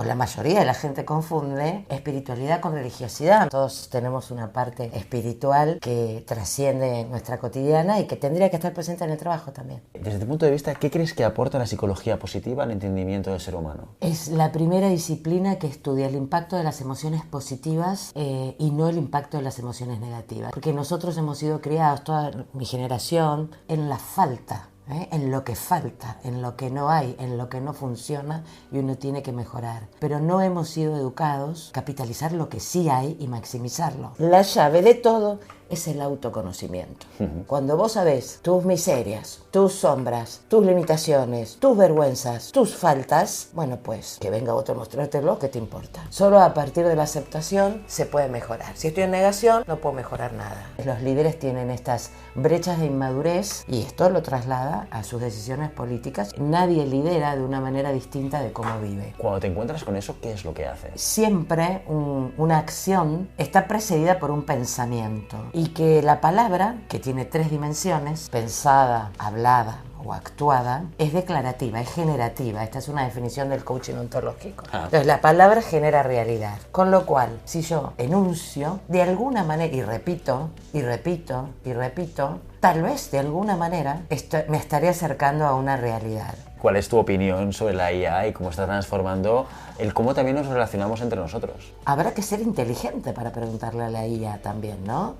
o la mayoría de la gente confunde espiritualidad con religiosidad. Todos tenemos una parte espiritual que trasciende nuestra cotidiana y que tendría que estar presente en el trabajo también. Desde tu punto de vista, ¿qué crees que aporta la psicología positiva al entendimiento del ser humano? Es la primera disciplina que estudia el impacto de las emociones positivas y no el impacto de las emociones negativas. Porque nosotros hemos sido criados, toda mi generación, en la falta. En lo que falta, en lo que no hay, en lo que no funciona y uno tiene que mejorar. Pero no hemos sido educados a capitalizar lo que sí hay y maximizarlo. La llave de todo es el autoconocimiento. Cuando vos sabés tus miserias, tus sombras, tus limitaciones, tus vergüenzas, tus faltas, bueno, pues que venga otro a mostrártelo, ¿qué te importa? Solo a partir de la aceptación se puede mejorar. Si estoy en negación, no puedo mejorar nada. Los líderes tienen estas brechas de inmadurez y esto lo traslada a sus decisiones políticas. Nadie lidera de una manera distinta de cómo vive. Cuando te encuentras con eso, ¿qué es lo que haces? Siempre una acción está precedida por un pensamiento y que la palabra, que tiene 3 dimensiones, pensada, hablada o actuada, es declarativa, es generativa. Esta es una definición del coaching ontológico. Entonces la palabra genera realidad, con lo cual si yo enuncio de alguna manera y repito y repito y repito, tal vez de alguna manera me estaré acercando a una realidad. ¿Cuál es tu opinión sobre la IA y cómo está transformando el cómo también nos relacionamos entre nosotros? Habrá que ser inteligente para preguntarle a la IA también, ¿no?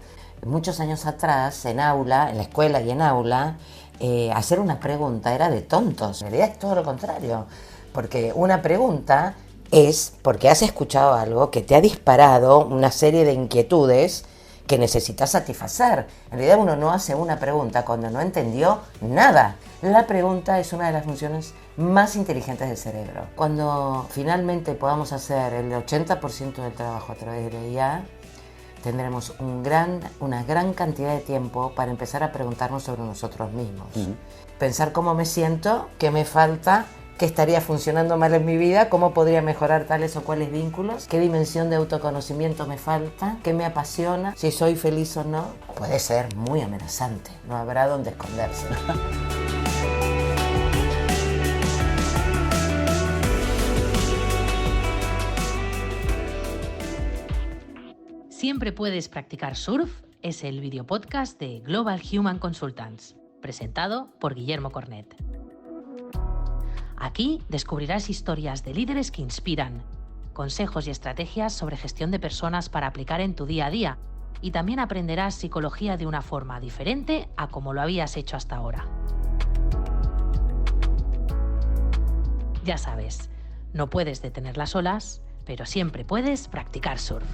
Muchos años atrás, en la escuela y en aula, hacer una pregunta era de tontos. En realidad es todo lo contrario, porque una pregunta es porque has escuchado algo que te ha disparado una serie de inquietudes que necesitas satisfacer. En realidad uno no hace una pregunta cuando no entendió nada. La pregunta es una de las funciones más inteligentes del cerebro. Cuando finalmente podamos hacer el 80% del trabajo a través de la IA, tendremos una gran cantidad de tiempo para empezar a preguntarnos sobre nosotros mismos. Pensar cómo me siento, qué me falta, qué estaría funcionando mal en mi vida, cómo podría mejorar tales o cuales vínculos, qué dimensión de autoconocimiento me falta, qué me apasiona, si soy feliz o no. Puede ser muy amenazante, no habrá dónde esconderse. Siempre puedes practicar surf es el videopodcast de Global Human Consultants, presentado por Guillermo Cornet. Aquí descubrirás historias de líderes que inspiran, consejos y estrategias sobre gestión de personas para aplicar en tu día a día, y también aprenderás psicología de una forma diferente a como lo habías hecho hasta ahora. Ya sabes, no puedes detener las olas, pero siempre puedes practicar surf.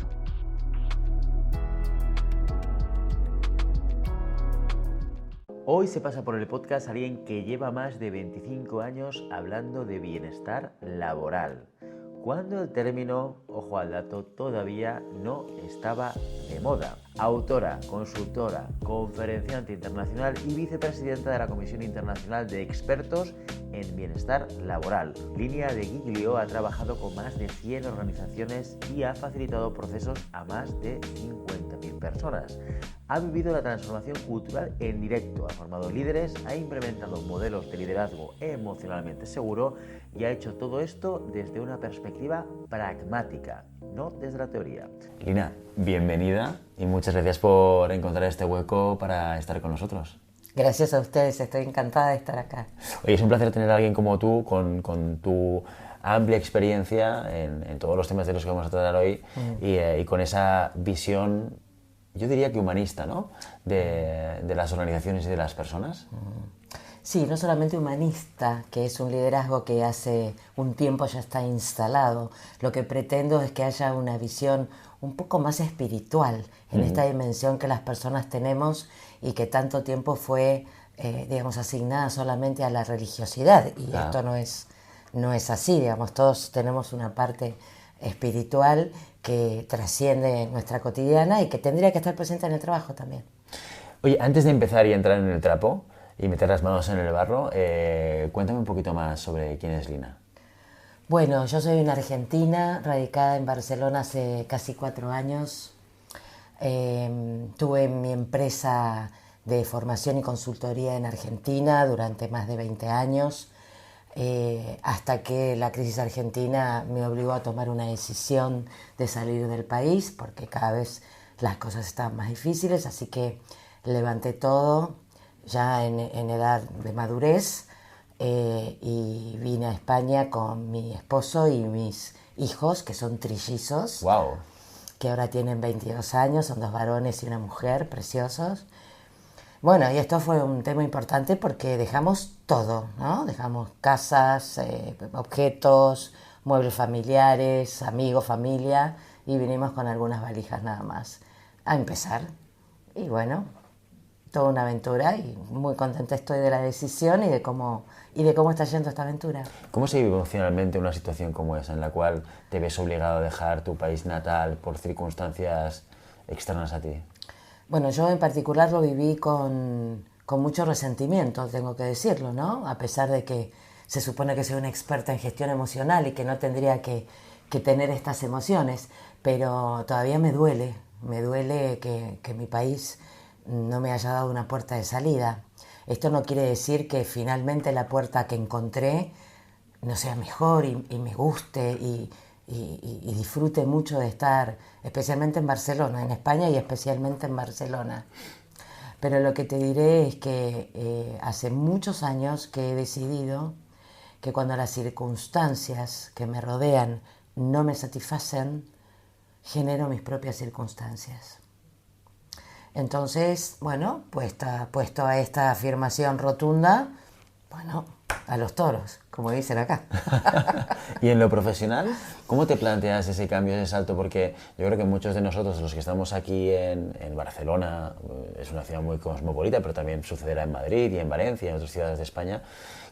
Hoy se pasa por el podcast alguien que lleva más de 25 años hablando de bienestar laboral, cuando el término, ojo al dato, todavía no estaba de moda. Autora, consultora, conferenciante internacional y vicepresidenta de la Comisión Internacional de Expertos en Bienestar Laboral. Línea de Giglio ha trabajado con más de 100 organizaciones y ha facilitado procesos a más de 50.000 personas. Ha vivido la transformación cultural en directo, ha formado líderes, ha implementado modelos de liderazgo emocionalmente seguro y ha hecho todo esto desde una perspectiva pragmática, no desde la teoría. Lina, bienvenida y muchas gracias por encontrar este hueco para estar con nosotros. Gracias a ustedes, estoy encantada de estar acá. Oye, es un placer tener a alguien como tú, con tu amplia experiencia en todos los temas de los que vamos a tratar hoy y con esa visión, yo diría que humanista, ¿no? De las organizaciones y de las personas. Sí, no solamente humanista, que es un liderazgo que hace un tiempo ya está instalado. Lo que pretendo es que haya una visión un poco más espiritual en esta dimensión que las personas tenemos y que tanto tiempo fue, digamos, asignada solamente a la religiosidad. Y esto no es así, digamos, todos tenemos una parte espiritual que trasciende nuestra cotidiana y que tendría que estar presente en el trabajo también. Oye, antes de empezar y entrar en el trapo y meter las manos en el barro, cuéntame un poquito más sobre quién es Lina. Bueno, yo soy una argentina, radicada en Barcelona hace casi 4 años. Tuve mi empresa de formación y consultoría en Argentina durante más de 20 años. hasta que la crisis argentina me obligó a tomar una decisión de salir del país, porque cada vez las cosas estaban más difíciles, así que levanté todo ya en edad de madurez y vine a España con mi esposo y mis hijos, que son trillizos. ¡Wow! Que ahora tienen 22 años, son 2 varones y una mujer, preciosos. Bueno, y esto fue un tema importante porque dejamos todo, ¿no? Dejamos casas, objetos, muebles familiares, amigos, familia, y vinimos con algunas valijas nada más a empezar. Y bueno, toda una aventura y muy contenta estoy de la decisión y de cómo está yendo esta aventura. ¿Cómo se vive emocionalmente una situación como esa, en la cual te ves obligado a dejar tu país natal por circunstancias externas a ti? Bueno, yo en particular lo viví con mucho resentimiento, tengo que decirlo, ¿no? A pesar de que se supone que soy una experta en gestión emocional y que no tendría que tener estas emociones, pero todavía me duele que mi país no me haya dado una puerta de salida. Esto no quiere decir que finalmente la puerta que encontré no sea mejor y me guste y disfrute mucho de estar, especialmente en Barcelona, en España y especialmente en Barcelona. Pero lo que te diré es que hace muchos años que he decidido que cuando las circunstancias que me rodean no me satisfacen, genero mis propias circunstancias. Entonces, bueno, puesto a esta afirmación rotunda, bueno, a los toros, como dicen acá. Y en lo profesional, ¿cómo te planteas ese cambio, ese salto? Porque yo creo que muchos de nosotros, los que estamos aquí en Barcelona, es una ciudad muy cosmopolita, pero también sucederá en Madrid y en Valencia y en otras ciudades de España,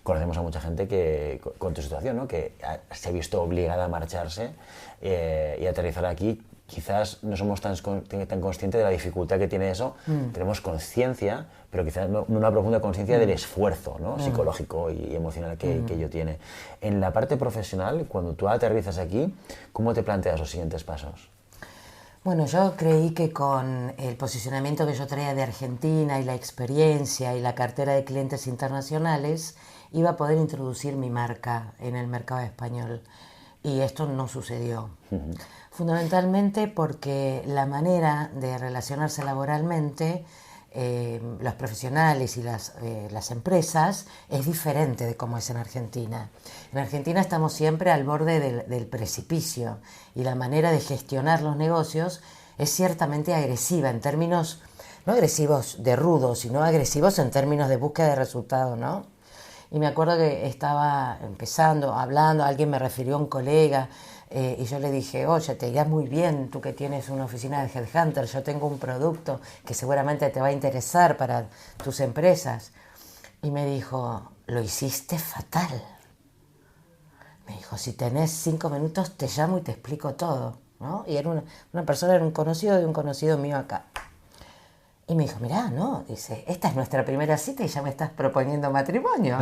conocemos a mucha gente que, con tu situación, ¿no? Que se ha visto obligada a marcharse y aterrizar aquí. Quizás no somos tan conscientes de la dificultad que tiene eso. Tenemos conciencia, pero quizás no una profunda conciencia del esfuerzo, ¿no? Psicológico y emocional que ello tiene. En la parte profesional, cuando tú aterrizas aquí, ¿cómo te planteas los siguientes pasos? Bueno, yo creí que con el posicionamiento que yo traía de Argentina y la experiencia y la cartera de clientes internacionales, iba a poder introducir mi marca en el mercado español. Y esto no sucedió. Fundamentalmente porque la manera de relacionarse laboralmente, los profesionales y las empresas, es diferente de cómo es en Argentina. En Argentina estamos siempre al borde del precipicio y la manera de gestionar los negocios es ciertamente agresiva en términos, no agresivos de rudos, sino agresivos en términos de búsqueda de resultados, ¿no? Y me acuerdo que estaba empezando, hablando, alguien me refirió a un colega y yo le dije, oye, te irá muy bien, tú que tienes una oficina de Headhunter, yo tengo un producto que seguramente te va a interesar para tus empresas. Y me dijo, lo hiciste fatal. Me dijo, si tenés 5 minutos te llamo y te explico todo, ¿no? Y era una persona, era un conocido de un conocido mío acá. Y me dijo, mirá, no, dice, esta es nuestra primera cita y ya me estás proponiendo matrimonio.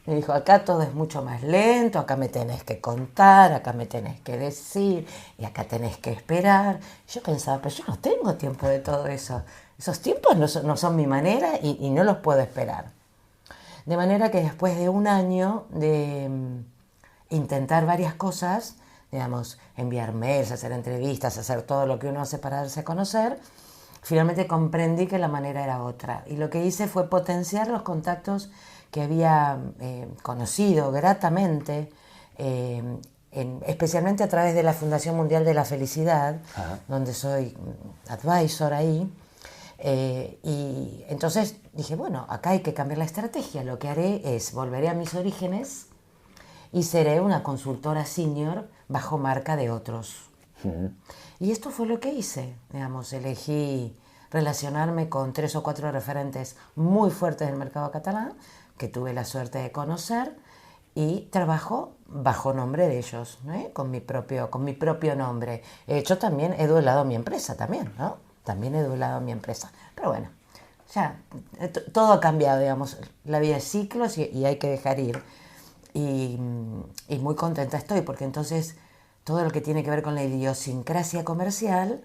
Me dijo, acá todo es mucho más lento, acá me tenés que contar, acá me tenés que decir y acá tenés que esperar. Yo pensaba, pero yo no tengo tiempo de todo eso. Esos tiempos no son mi manera y no los puedo esperar. De manera que después de un año de intentar varias cosas, digamos, enviar mails, hacer entrevistas, hacer todo lo que uno hace para darse a conocer, finalmente comprendí que la manera era otra y lo que hice fue potenciar los contactos que había conocido gratamente, especialmente a través de la Fundación Mundial de la Felicidad, donde soy advisor ahí. Y entonces dije, bueno, acá hay que cambiar la estrategia. Lo que haré es, volveré a mis orígenes y seré una consultora senior bajo marca de otros. Y esto fue lo que hice, digamos, elegí relacionarme con 3 o 4 referentes muy fuertes del mercado catalán, que tuve la suerte de conocer, y trabajo bajo nombre de ellos, ¿no? con mi propio nombre. Yo también he duelado mi empresa, ¿no? También he duelado mi empresa. Pero bueno, ya, todo ha cambiado, digamos, la vida es ciclos y hay que dejar ir. Y muy contenta estoy, porque entonces todo lo que tiene que ver con la idiosincrasia comercial,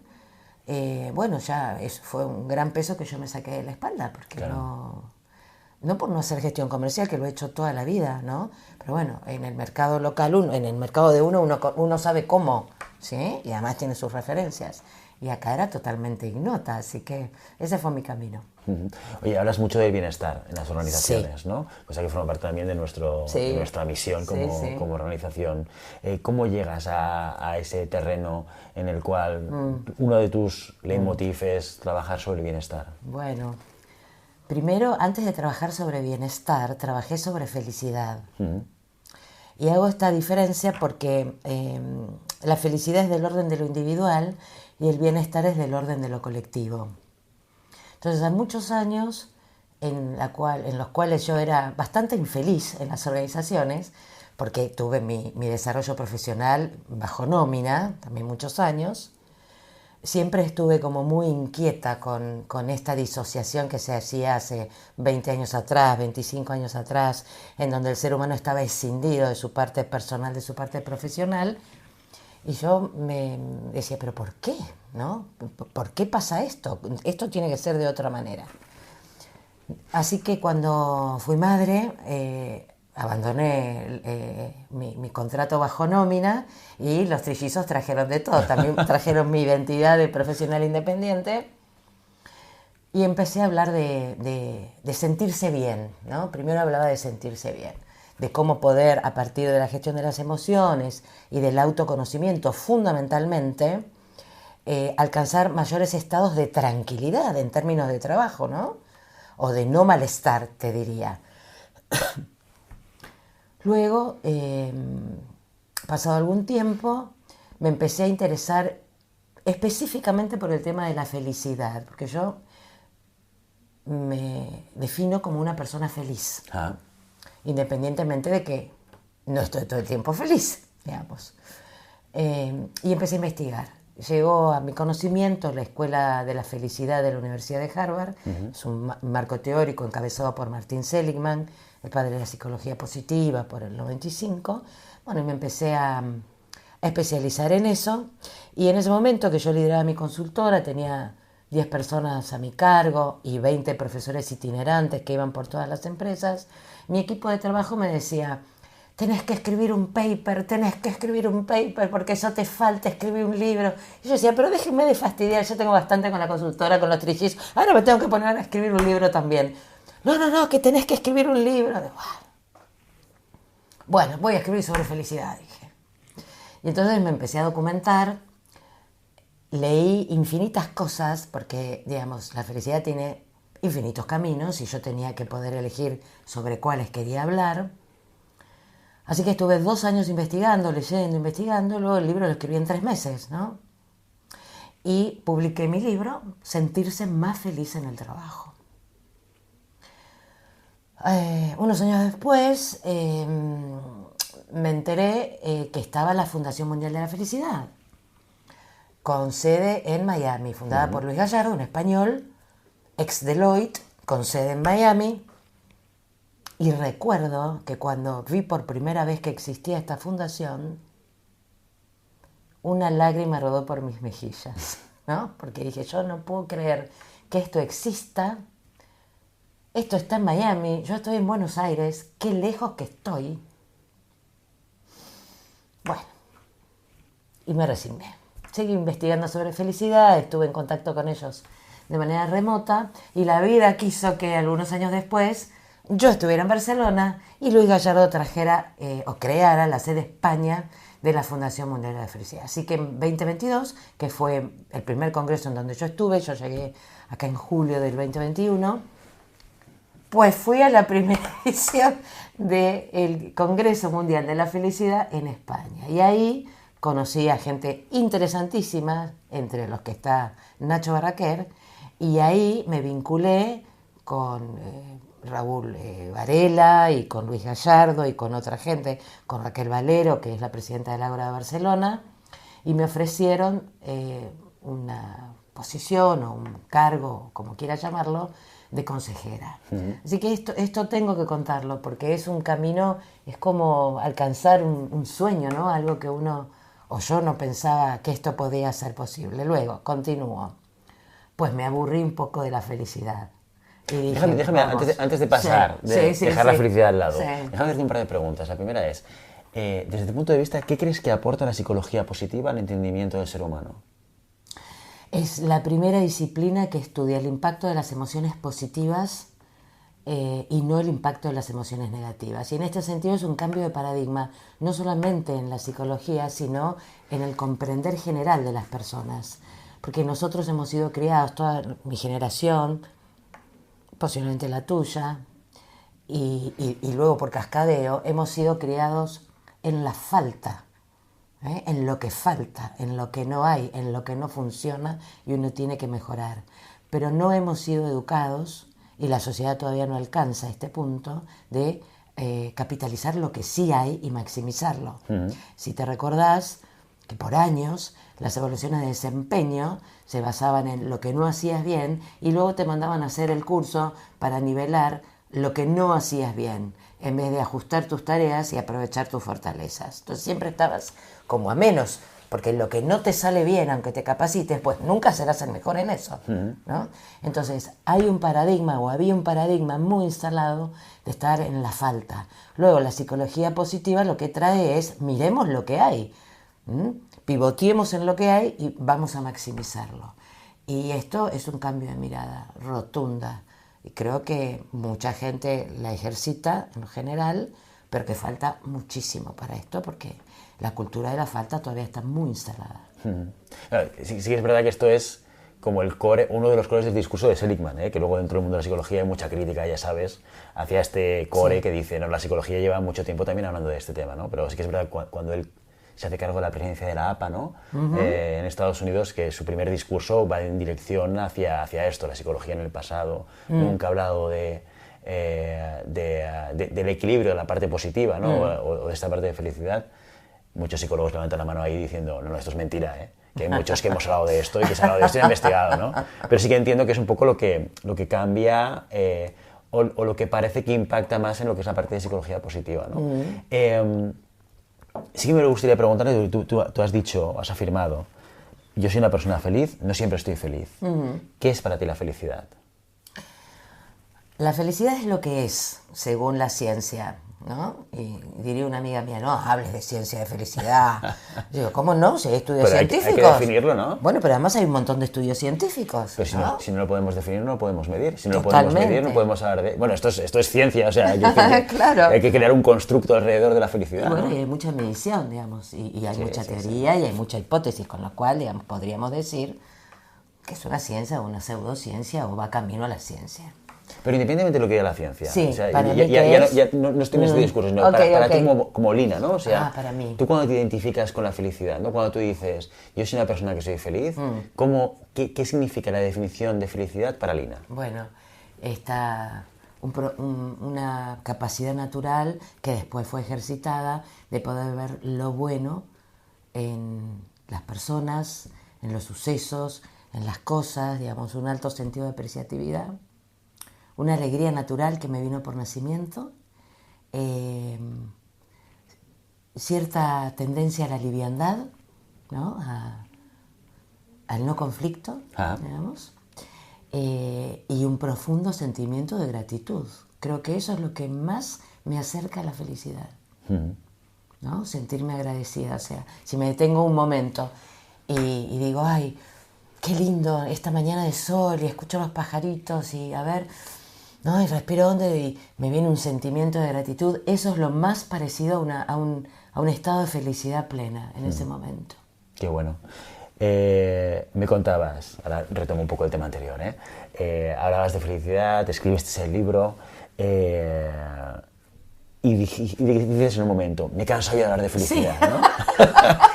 bueno, ya fue un gran peso que yo me saqué de la espalda, porque claro, no por no hacer gestión comercial, que lo he hecho toda la vida, ¿no? Pero bueno, en el mercado local, en el mercado de uno sabe cómo, ¿sí? Y además tiene sus referencias. Y acá era totalmente ignota, así que ese fue mi camino. Oye, hablas mucho del bienestar en las organizaciones, Sí. ¿no? Cosa que forma parte también de Sí. nuestra misión Sí. como organización. ¿Cómo llegas a ese terreno en el cual uno de tus leitmotiv es trabajar sobre el bienestar? Bueno, primero, antes de trabajar sobre bienestar, trabajé sobre felicidad. Y hago esta diferencia porque la felicidad es del orden de lo individual y el bienestar es del orden de lo colectivo. Entonces, hay muchos años en los cuales yo era bastante infeliz en las organizaciones, porque tuve mi desarrollo profesional bajo nómina, también muchos años. Siempre estuve como muy inquieta con esta disociación que se hacía hace 20 años atrás, 25 años atrás, en donde el ser humano estaba escindido de su parte personal, de su parte profesional. Y yo me decía, ¿pero por qué? ¿No? ¿Por qué pasa esto? Esto tiene que ser de otra manera. Así que cuando fui madre, abandoné mi contrato bajo nómina y los trillizos trajeron de todo. También trajeron mi identidad de profesional independiente y empecé a hablar de sentirse bien, ¿no? Primero hablaba de sentirse bien, de cómo poder, a partir de la gestión de las emociones y del autoconocimiento fundamentalmente, alcanzar mayores estados de tranquilidad en términos de trabajo, ¿no? O de no malestar, te diría. Luego, pasado algún tiempo, me empecé a interesar específicamente por el tema de la felicidad, porque yo me defino como una persona feliz, independientemente de que no estoy todo el tiempo feliz, digamos. Y empecé a investigar. Llegó a mi conocimiento la Escuela de la Felicidad de la Universidad de Harvard. Es un marco teórico encabezado por Martin Seligman, el padre de la psicología positiva, por el 95. Bueno, y me empecé a especializar en eso. Y en ese momento que yo lideraba mi consultora, tenía 10 personas a mi cargo y 20 profesores itinerantes que iban por todas las empresas. Mi equipo de trabajo me decía: tenés que escribir un paper, porque eso te falta, escribir un libro. Y yo decía, pero déjenme de fastidiar, yo tengo bastante con la consultora, con los trillizos, ahora me tengo que poner a escribir un libro también. No, que tenés que escribir un libro. Bueno, voy a escribir sobre felicidad, dije. Y entonces me empecé a documentar, leí infinitas cosas, porque, digamos, la felicidad tiene infinitos caminos y yo tenía que poder elegir sobre cuáles quería hablar. Así que estuve 2 años investigando, leyendo, investigando, luego el libro lo escribí en 3 meses, ¿no? Y publiqué mi libro, Sentirse más feliz en el trabajo. Unos años después me enteré que estaba la Fundación Mundial de la Felicidad, con sede en Miami, fundada por Luis Gallardo, un español, ex Deloitte, con sede en Miami. Y recuerdo que cuando vi por primera vez que existía esta fundación, una lágrima rodó por mis mejillas, ¿no? Porque dije, yo no puedo creer que esto exista. Esto está en Miami, yo estoy en Buenos Aires, qué lejos que estoy. Bueno, y me resigné. Seguí investigando sobre felicidad, estuve en contacto con ellos de manera remota y la vida quiso que algunos años después yo estuviera en Barcelona y Luis Gallardo trajera o creara la sede España de la Fundación Mundial de la Felicidad. Así que en 2022, que fue el primer congreso en donde yo estuve, yo llegué acá en julio del 2021, pues fui a la primera edición del Congreso Mundial de la Felicidad en España. Y ahí conocí a gente interesantísima, entre los que está Nacho Barraquer, y ahí me vinculé con Raúl Varela y con Luis Gallardo y con otra gente, con Raquel Valero, que es la presidenta del Ágora de Barcelona, y me ofrecieron una posición o un cargo, como quiera llamarlo, de consejera. Así que esto tengo que contarlo, porque es un camino, es como alcanzar un sueño, ¿no? Algo que uno, o yo no pensaba que esto podía ser posible. Luego, continúo. Pues me aburrí un poco de la felicidad. Y dije, Déjame antes de pasar, dejar la felicidad al lado, déjame hacerte un par de preguntas. La primera es, desde tu punto de vista, ¿qué crees que aporta la psicología positiva al entendimiento del ser humano? Es la primera disciplina que estudia el impacto de las emociones positivas y no el impacto de las emociones negativas. Y en este sentido es un cambio de paradigma, no solamente en la psicología, sino en el comprender general de las personas. Porque nosotros hemos sido criados, toda mi generación, posiblemente la tuya, y luego por cascadeo, hemos sido criados en la falta, en lo que falta, en lo que no hay, en lo que no funciona y uno tiene que mejorar. Pero no hemos sido educados, y la sociedad todavía no alcanza este punto, de capitalizar lo que sí hay y maximizarlo. Si te recordás que por años las evaluaciones de desempeño se basaban en lo que no hacías bien y luego te mandaban a hacer el curso para nivelar lo que no hacías bien, en vez de ajustar tus tareas y aprovechar tus fortalezas. Entonces siempre estabas como a menos, porque lo que no te sale bien, aunque te capacites, pues nunca serás el mejor en eso, ¿no? Entonces hay un paradigma, o había un paradigma muy instalado de estar en la falta. Luego la psicología positiva lo que trae es, miremos lo que hay, pivoteemos en lo que hay y vamos a maximizarlo. Y esto es un cambio de mirada rotunda. Y creo que mucha gente la ejercita en general, pero que falta muchísimo para esto, porque la cultura de la falta todavía está muy instalada. Sí que es verdad que esto es como el core, uno de los cores del discurso de Seligman, que luego dentro del mundo de la psicología hay mucha crítica, ya sabes, hacia este core que dice, no, la psicología lleva mucho tiempo también hablando de este tema, ¿no? Pero sí que es verdad que cuando él se hace cargo de la presidencia de la APA, ¿no? En Estados Unidos, que su primer discurso va en dirección hacia esto, la psicología en el pasado. Nunca ha hablado del equilibrio de la parte positiva, ¿no? O de esta parte de felicidad. Muchos psicólogos levantan la mano ahí diciendo, no, esto es mentira, que hay muchos que hemos hablado de esto y que se ha hablado de esto y han investigado, ¿no? Pero sí que entiendo que es un poco lo que cambia o lo que parece que impacta más en lo que es la parte de psicología positiva, ¿no? Sí que me gustaría preguntarle, tú has dicho, has afirmado, yo soy una persona feliz, no siempre estoy feliz. ¿Qué es para ti la felicidad? La felicidad es lo que es, según la ciencia, ¿no? Y diría una amiga mía, no hables de ciencia de felicidad. Digo, ¿cómo no? Si hay estudios científicos. Hay que definirlo, ¿no? Bueno, pero además hay un montón de estudios científicos. Pero si no lo podemos definir, no lo podemos medir. Si no Totalmente. Lo podemos medir, no podemos hablar de... Bueno, esto es ciencia, o sea, claro. Hay que crear un constructo alrededor de la felicidad. Bueno, ¿no? y hay mucha medición, digamos, y hay mucha teoría y hay mucha hipótesis, con lo cual, digamos, podríamos decir que es una ciencia o una pseudociencia o va camino a la ciencia. Pero independientemente de lo que diga la ciencia, sí, o sea, para mí ya no estoy en este discurso, sino para ti como Lina, ¿no? O sea, para mí. Tú cuando te identificas con la felicidad, ¿no? Cuando tú dices, yo soy una persona que soy feliz, ¿qué significa la definición de felicidad para Lina? Bueno, está una capacidad natural que después fue ejercitada de poder ver lo bueno en las personas, en los sucesos, en las cosas, digamos, un alto sentido de apreciatividad. Una alegría natural que me vino por nacimiento, cierta tendencia a la liviandad, ¿no? Al no conflicto, digamos, y un profundo sentimiento de gratitud. Creo que eso es lo que más me acerca a la felicidad, ¿no? Sentirme agradecida. O sea, si me detengo un momento y digo, ay, qué lindo esta mañana de sol y escucho los pajaritos y a ver... ¿no? Y respiro hondo y me viene un sentimiento de gratitud. Eso es lo más parecido a un estado de felicidad plena en ese momento. Qué bueno. Me contabas, ahora retomo un poco el tema anterior, hablabas de felicidad, escribiste el libro y dices en un momento, me canso de hablar de felicidad, sí. ¿No?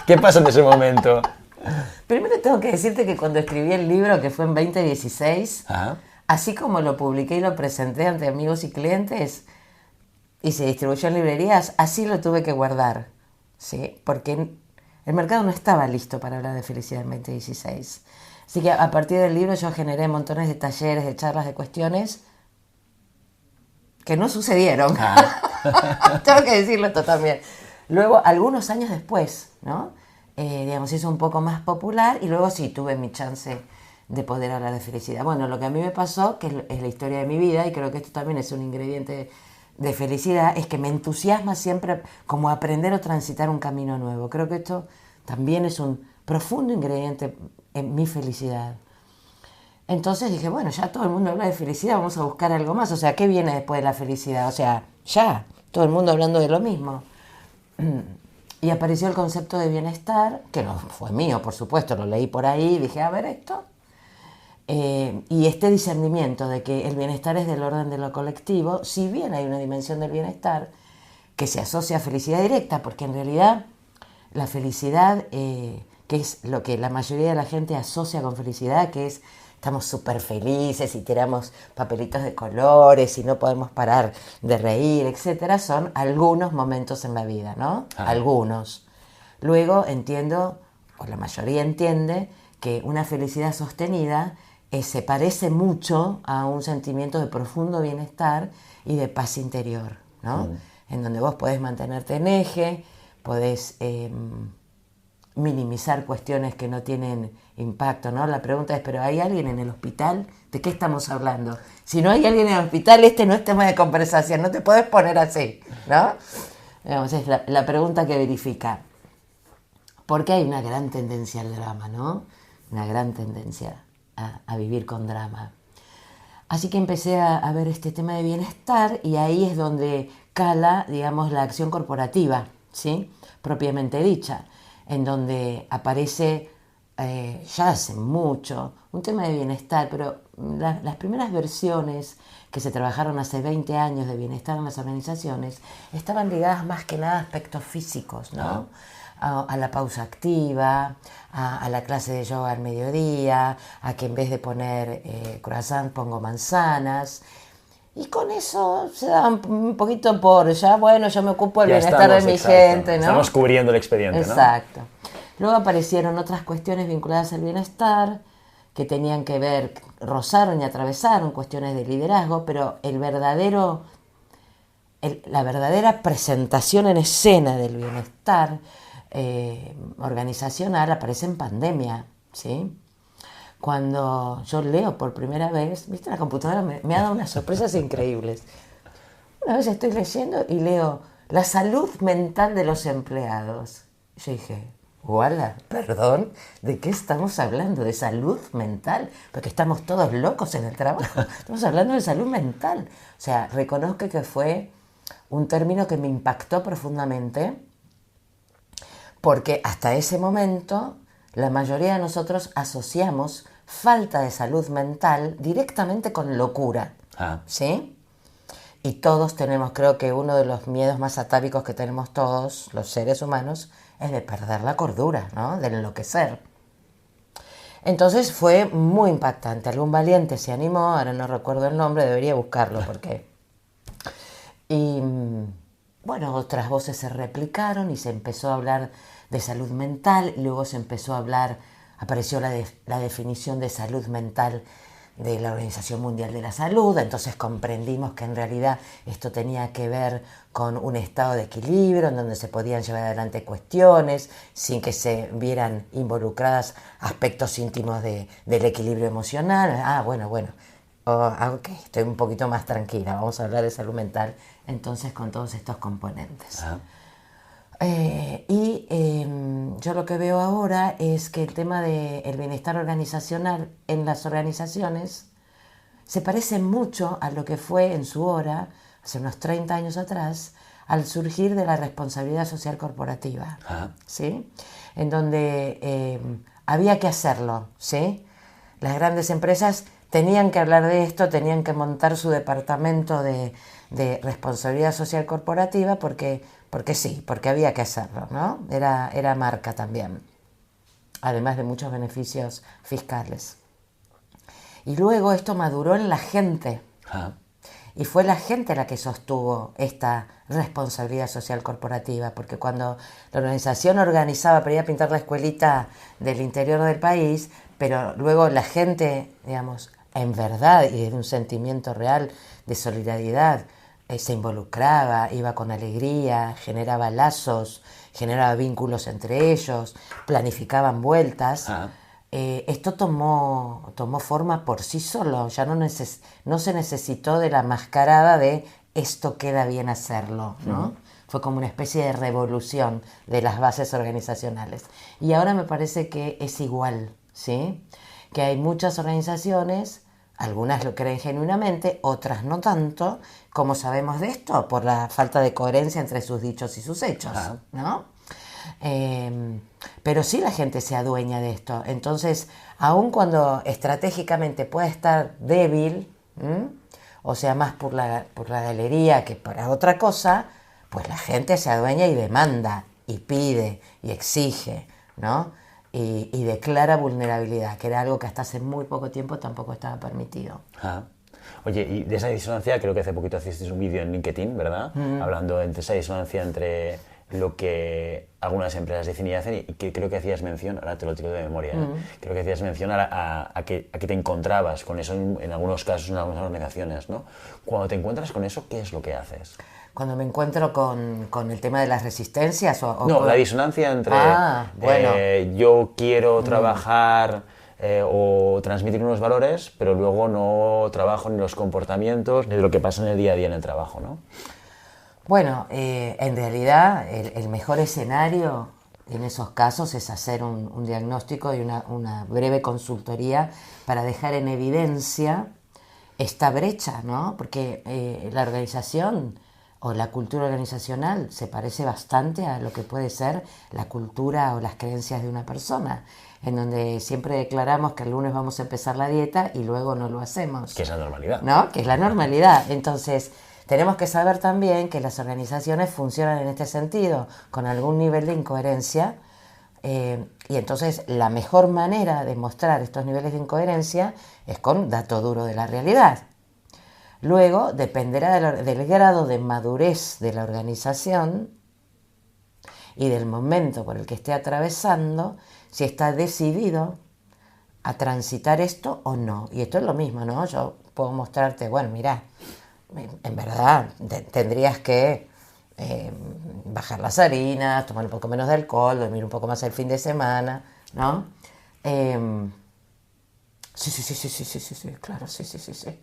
¿Qué pasa en ese momento? Primero tengo que decirte que cuando escribí el libro, que fue en 2016... Así como lo publiqué y lo presenté ante amigos y clientes y se distribuyó en librerías, así lo tuve que guardar, ¿sí? Porque el mercado no estaba listo para hablar de felicidad en 2016. Así que a partir del libro yo generé montones de talleres, de charlas, de cuestiones que no sucedieron. Tengo que decirlo esto también. Luego, algunos años después, ¿no? Digamos, hizo un poco más popular y luego sí tuve mi chance de poder hablar de felicidad. Bueno, lo que a mí me pasó, que es la historia de mi vida, y creo que esto también es un ingrediente de felicidad, es que me entusiasma siempre como aprender o transitar un camino nuevo. Creo que esto también es un profundo ingrediente en mi felicidad. Entonces dije, bueno, ya todo el mundo habla de felicidad, vamos a buscar algo más. O sea, ¿qué viene después de la felicidad? O sea, ya, todo el mundo hablando de lo mismo. Y apareció el concepto de bienestar, que no fue mío, por supuesto, lo leí por ahí, dije, a ver esto. Y este discernimiento de que el bienestar es del orden de lo colectivo, si bien hay una dimensión del bienestar que se asocia a felicidad directa, porque en realidad la felicidad, que es lo que la mayoría de la gente asocia con felicidad, que es estamos súper felices y tiramos papelitos de colores y no podemos parar de reír, etcétera, son algunos momentos en la vida, ¿no? Algunos. Luego entiendo, o la mayoría entiende, que una felicidad sostenida se parece mucho a un sentimiento de profundo bienestar y de paz interior, ¿no? En donde vos podés mantenerte en eje, podés minimizar cuestiones que no tienen impacto, ¿no? La pregunta es, ¿pero hay alguien en el hospital? ¿De qué estamos hablando? Si no hay alguien en el hospital, este no es tema de conversación, no te puedes poner así, ¿no? Digamos, es la pregunta que verifica. Porque hay una gran tendencia al drama, ¿no? Una gran tendencia a vivir con drama. Así que empecé a ver este tema de bienestar y ahí es donde cala, digamos, la acción corporativa, ¿sí? Propiamente dicha, en donde aparece ya hace mucho un tema de bienestar, pero las primeras versiones que se trabajaron hace 20 años de bienestar en las organizaciones estaban ligadas más que nada a aspectos físicos, ¿no? A la pausa activa, a la clase de yoga al mediodía, a que en vez de poner croissant pongo manzanas. Y con eso se da un poquito por, ya bueno, yo me ocupo del bienestar de mi gente, ¿no? Estamos cubriendo el expediente, ¿no? Exacto. Luego aparecieron otras cuestiones vinculadas al bienestar que tenían que ver, rozaron y atravesaron cuestiones de liderazgo, pero la verdadera presentación en escena del bienestar organizacional aparece en pandemia, ¿sí? Cuando yo leo por primera vez, viste, la computadora me ha dado unas sorpresas increíbles. Una vez estoy leyendo y leo la salud mental de los empleados. Yo dije, Wala, perdón, ¿de qué estamos hablando? ¿De salud mental? Porque estamos todos locos en el trabajo. Estamos hablando de salud mental. O sea, reconozco que fue un término que me impactó profundamente porque hasta ese momento la mayoría de nosotros asociamos falta de salud mental directamente con locura, ¿sí? Y todos tenemos, creo que uno de los miedos más atávicos que tenemos todos los seres humanos es de perder la cordura, ¿no? De enloquecer. Entonces fue muy impactante. Algún valiente se animó, ahora no recuerdo el nombre, debería buscarlo porque... Y bueno, otras voces se replicaron y se empezó a hablar de salud mental, y luego se empezó a hablar, apareció la definición de salud mental de la Organización Mundial de la Salud, entonces comprendimos que en realidad esto tenía que ver con un estado de equilibrio en donde se podían llevar adelante cuestiones sin que se vieran involucradas aspectos íntimos del equilibrio emocional. Bueno, ok, estoy un poquito más tranquila, vamos a hablar de salud mental entonces con todos estos componentes. Yo lo que veo ahora es que el tema del bienestar organizacional en las organizaciones se parece mucho a lo que fue en su hora, hace unos 30 años atrás, al surgir de la responsabilidad social corporativa, ¿sí? En donde había que hacerlo, ¿sí? Las grandes empresas tenían que hablar de esto, tenían que montar su departamento de responsabilidad social corporativa porque sí, porque había que hacerlo, ¿no? Era marca también, además de muchos beneficios fiscales. Y luego esto maduró en la gente, y fue la gente la que sostuvo esta responsabilidad social corporativa, porque cuando la organización organizaba para ir a pintar la escuelita del interior del país, pero luego la gente, digamos, en verdad y de un sentimiento real de solidaridad, se involucraba, iba con alegría, generaba lazos, generaba vínculos entre ellos, planificaban vueltas. esto tomó forma por sí solo, ya no se necesitó de la mascarada de esto queda bien hacerlo, ¿no? Fue como una especie de revolución de las bases organizacionales. Y ahora me parece que es igual, ¿sí? Que hay muchas organizaciones, algunas lo creen genuinamente, otras no tanto. ¿Cómo sabemos de esto? Por la falta de coherencia entre sus dichos y sus hechos, ¿no? Pero sí la gente se adueña de esto. Entonces, aun cuando estratégicamente pueda estar débil, o sea, más por la galería que para otra cosa, pues la gente se adueña y demanda, y pide, y exige, ¿no? Y declara vulnerabilidad, que era algo que hasta hace muy poco tiempo tampoco estaba permitido. Oye, y de esa disonancia, creo que hace poquito hiciste un vídeo en LinkedIn, ¿verdad? Hablando de esa disonancia entre lo que algunas empresas dicen y hacen, y que creo que hacías mención, ahora te lo tiro de memoria, creo que hacías mención a que te encontrabas con eso en algunos casos, en algunas organizaciones, ¿no? Cuando te encuentras con eso, ¿qué es lo que haces? Cuando me encuentro con el tema de las resistencias No, la disonancia entre bueno. Yo quiero trabajar o transmitir unos valores, pero luego no trabajo ni los comportamientos ni lo que pasa en el día a día en el trabajo, ¿no? Bueno, en realidad el mejor escenario en esos casos es hacer un diagnóstico y una breve consultoría para dejar en evidencia esta brecha, ¿no? Porque la organización o la cultura organizacional se parece bastante a lo que puede ser la cultura o las creencias de una persona, en donde siempre declaramos que el lunes vamos a empezar la dieta y luego no lo hacemos. Que es la normalidad. ¿No? Que es la normalidad. Entonces, tenemos que saber también que las organizaciones funcionan en este sentido, con algún nivel de incoherencia, y entonces la mejor manera de mostrar estos niveles de incoherencia es con dato duro de la realidad. Luego, dependerá del grado de madurez de la organización y del momento por el que esté atravesando, si está decidido a transitar esto o no. Y esto es lo mismo, ¿no? Yo puedo mostrarte, bueno, mira, en verdad tendrías que bajar las harinas, tomar un poco menos de alcohol, dormir un poco más el fin de semana, ¿no? Sí, claro, sí.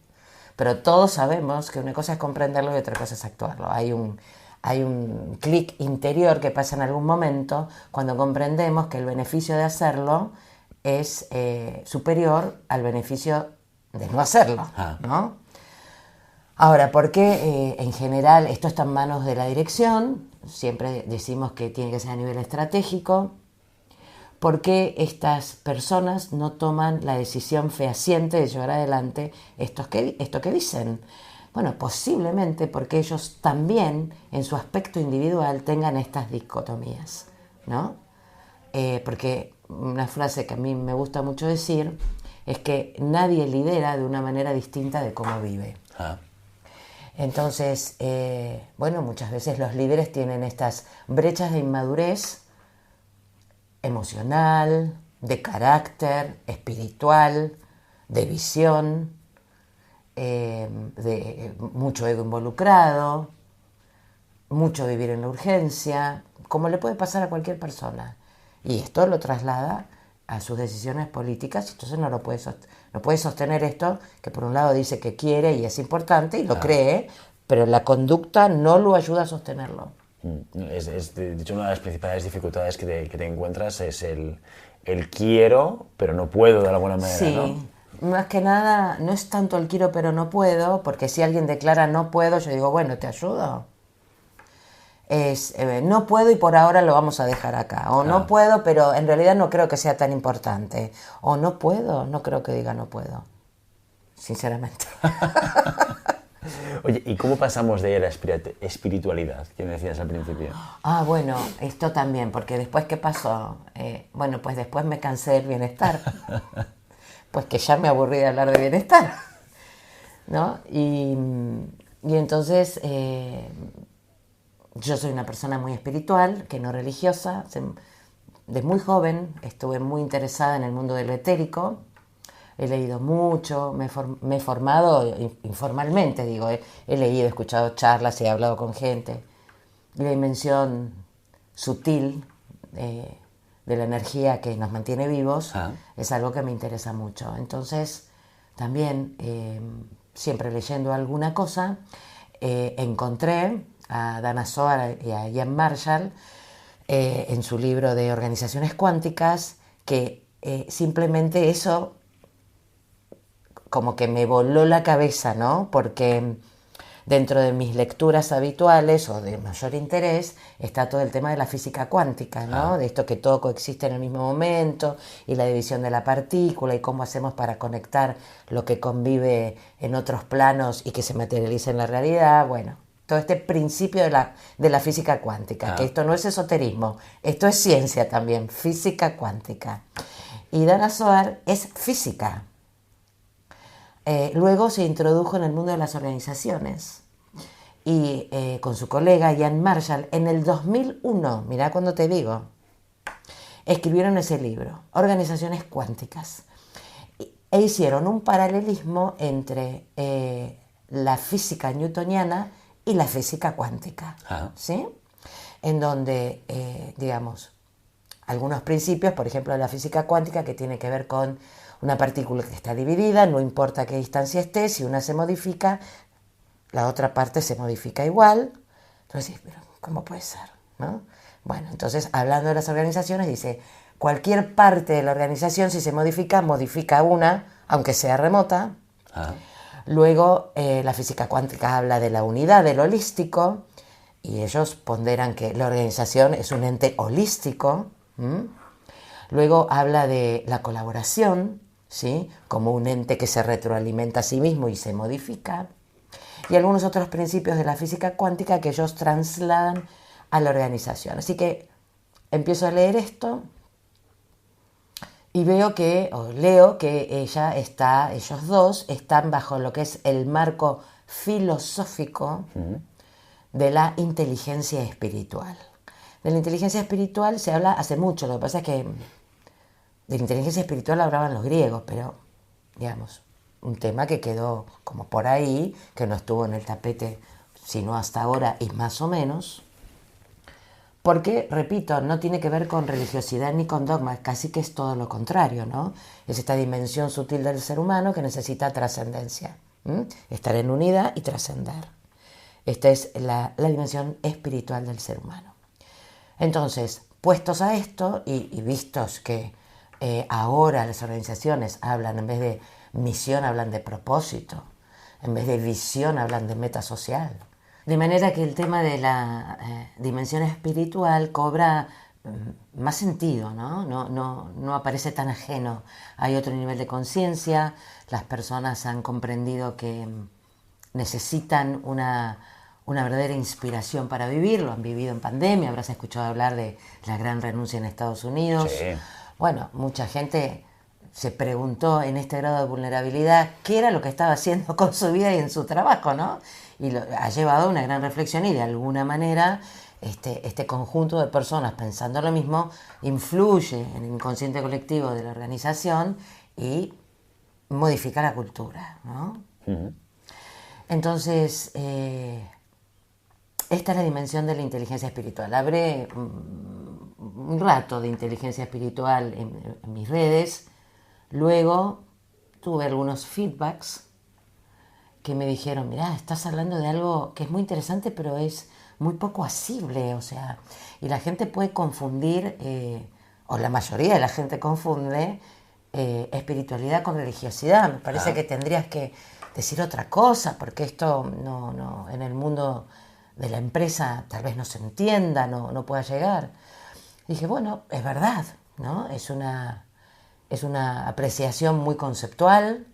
Pero todos sabemos que una cosa es comprenderlo y otra cosa es actuarlo. Hay un clic interior que pasa en algún momento cuando comprendemos que el beneficio de hacerlo es superior al beneficio de no hacerlo, ¿no? Ahora, ¿por qué en general esto está en manos de la dirección? Siempre decimos que tiene que ser a nivel estratégico. ¿Por qué estas personas no toman la decisión fehaciente de llevar adelante esto que dicen? Bueno, posiblemente porque ellos también, en su aspecto individual, tengan estas dicotomías, ¿no? Porque una frase que a mí me gusta mucho decir es que nadie lidera de una manera distinta de cómo vive. Entonces, bueno, muchas veces los líderes tienen estas brechas de inmadurez emocional, de carácter, espiritual, de visión, de mucho ego involucrado, mucho vivir en la urgencia, como le puede pasar a cualquier persona. Y esto lo traslada a sus decisiones políticas, entonces no puede sostener esto, que por un lado dice que quiere y es importante y lo cree, pero la conducta no lo ayuda a sostenerlo. De hecho, una de las principales dificultades que te encuentras es el quiero, pero no puedo de alguna manera, sí, ¿no? Más que nada, no es tanto el quiero, pero no puedo, porque si alguien declara no puedo, yo digo, bueno, ¿te ayudo? Es no puedo y por ahora lo vamos a dejar acá. O no puedo, pero en realidad no creo que sea tan importante. O no puedo, no creo que diga no puedo. Sinceramente. Oye, ¿y cómo pasamos de la espiritualidad que me decías al principio? Bueno, esto también, porque después, ¿qué pasó? Bueno, pues después me cansé del bienestar. Pues que ya me aburrí de hablar de bienestar, ¿no? Y entonces, yo soy una persona muy espiritual, que no religiosa. De muy joven estuve muy interesada en el mundo de lo etérico. He leído mucho, me he formado informalmente, digo, he leído, he escuchado charlas, he hablado con gente. La dimensión sutil de la energía que nos mantiene vivos, Ah. es algo que me interesa mucho. Entonces, también, siempre leyendo alguna cosa, encontré a Dana Zohar y a Ian Marshall en su libro de organizaciones cuánticas, que simplemente eso como que me voló la cabeza, ¿no? Porque dentro de mis lecturas habituales o de mayor interés está todo el tema de la física cuántica, ¿no? De esto que todo coexiste en el mismo momento y la división de la partícula y cómo hacemos para conectar lo que convive en otros planos y que se materialice en la realidad. Bueno, todo este principio de la física cuántica, que esto no es esoterismo, esto es ciencia también, física cuántica. Y Dana Zohar es física. Luego se introdujo en el mundo de las organizaciones y con su colega Ian Marshall en el 2001, mirá cuando te digo, escribieron ese libro, Organizaciones Cuánticas, e hicieron un paralelismo entre la física newtoniana y la física cuántica, ¿sí? En donde, digamos, algunos principios, por ejemplo, de la física cuántica, que tiene que ver con una partícula que está dividida, no importa a qué distancia esté, si una se modifica, la otra parte se modifica igual. Entonces, pero ¿cómo puede ser? ¿No? Bueno, entonces, hablando de las organizaciones, dice, cualquier parte de la organización, si se modifica, modifica una, aunque sea remota. Luego, la física cuántica habla de la unidad, del holístico, y ellos ponderan que la organización es un ente holístico. Luego habla de la colaboración, ¿sí? Como un ente que se retroalimenta a sí mismo y se modifica. Y algunos otros principios de la física cuántica que ellos trasladan a la organización. Así que empiezo a leer esto y leo que ellos dos están bajo lo que es el marco filosófico de la inteligencia espiritual. De la inteligencia espiritual se habla hace mucho, lo que pasa es que de la inteligencia espiritual hablaban los griegos, pero, digamos, un tema que quedó como por ahí, que no estuvo en el tapete sino hasta ahora y más o menos, porque, repito, no tiene que ver con religiosidad ni con dogmas, casi que es todo lo contrario, ¿no? Es esta dimensión sutil del ser humano que necesita trascendencia, estar en unidad y trascender. Esta es la dimensión espiritual del ser humano. Entonces, puestos a esto y vistos que ahora las organizaciones hablan, en vez de misión, hablan de propósito, en vez de visión, hablan de meta social. De manera que el tema de la dimensión espiritual cobra más sentido, ¿no? No aparece tan ajeno. Hay otro nivel de conciencia, las personas han comprendido que necesitan una verdadera inspiración para vivir, lo han vivido en pandemia, habrás escuchado hablar de la gran renuncia en Estados Unidos. Sí. Bueno, mucha gente se preguntó en este grado de vulnerabilidad qué era lo que estaba haciendo con su vida y en su trabajo, ¿no? Y ha llevado a una gran reflexión y de alguna manera este conjunto de personas pensando lo mismo influye en el inconsciente colectivo de la organización y modifica la cultura, ¿no? Entonces, esta es la dimensión de la inteligencia espiritual. Habré un rato de inteligencia espiritual en mis redes. Luego tuve algunos feedbacks que me dijeron, mirá, estás hablando de algo que es muy interesante, pero es muy poco asible, o sea, y la gente puede confundir, o la mayoría de la gente confunde espiritualidad con religiosidad. Me parece que tendrías que decir otra cosa, porque esto no en el mundo de la empresa tal vez no se entienda, no pueda llegar. Y dije, bueno, es verdad, ¿no? Es una apreciación muy conceptual,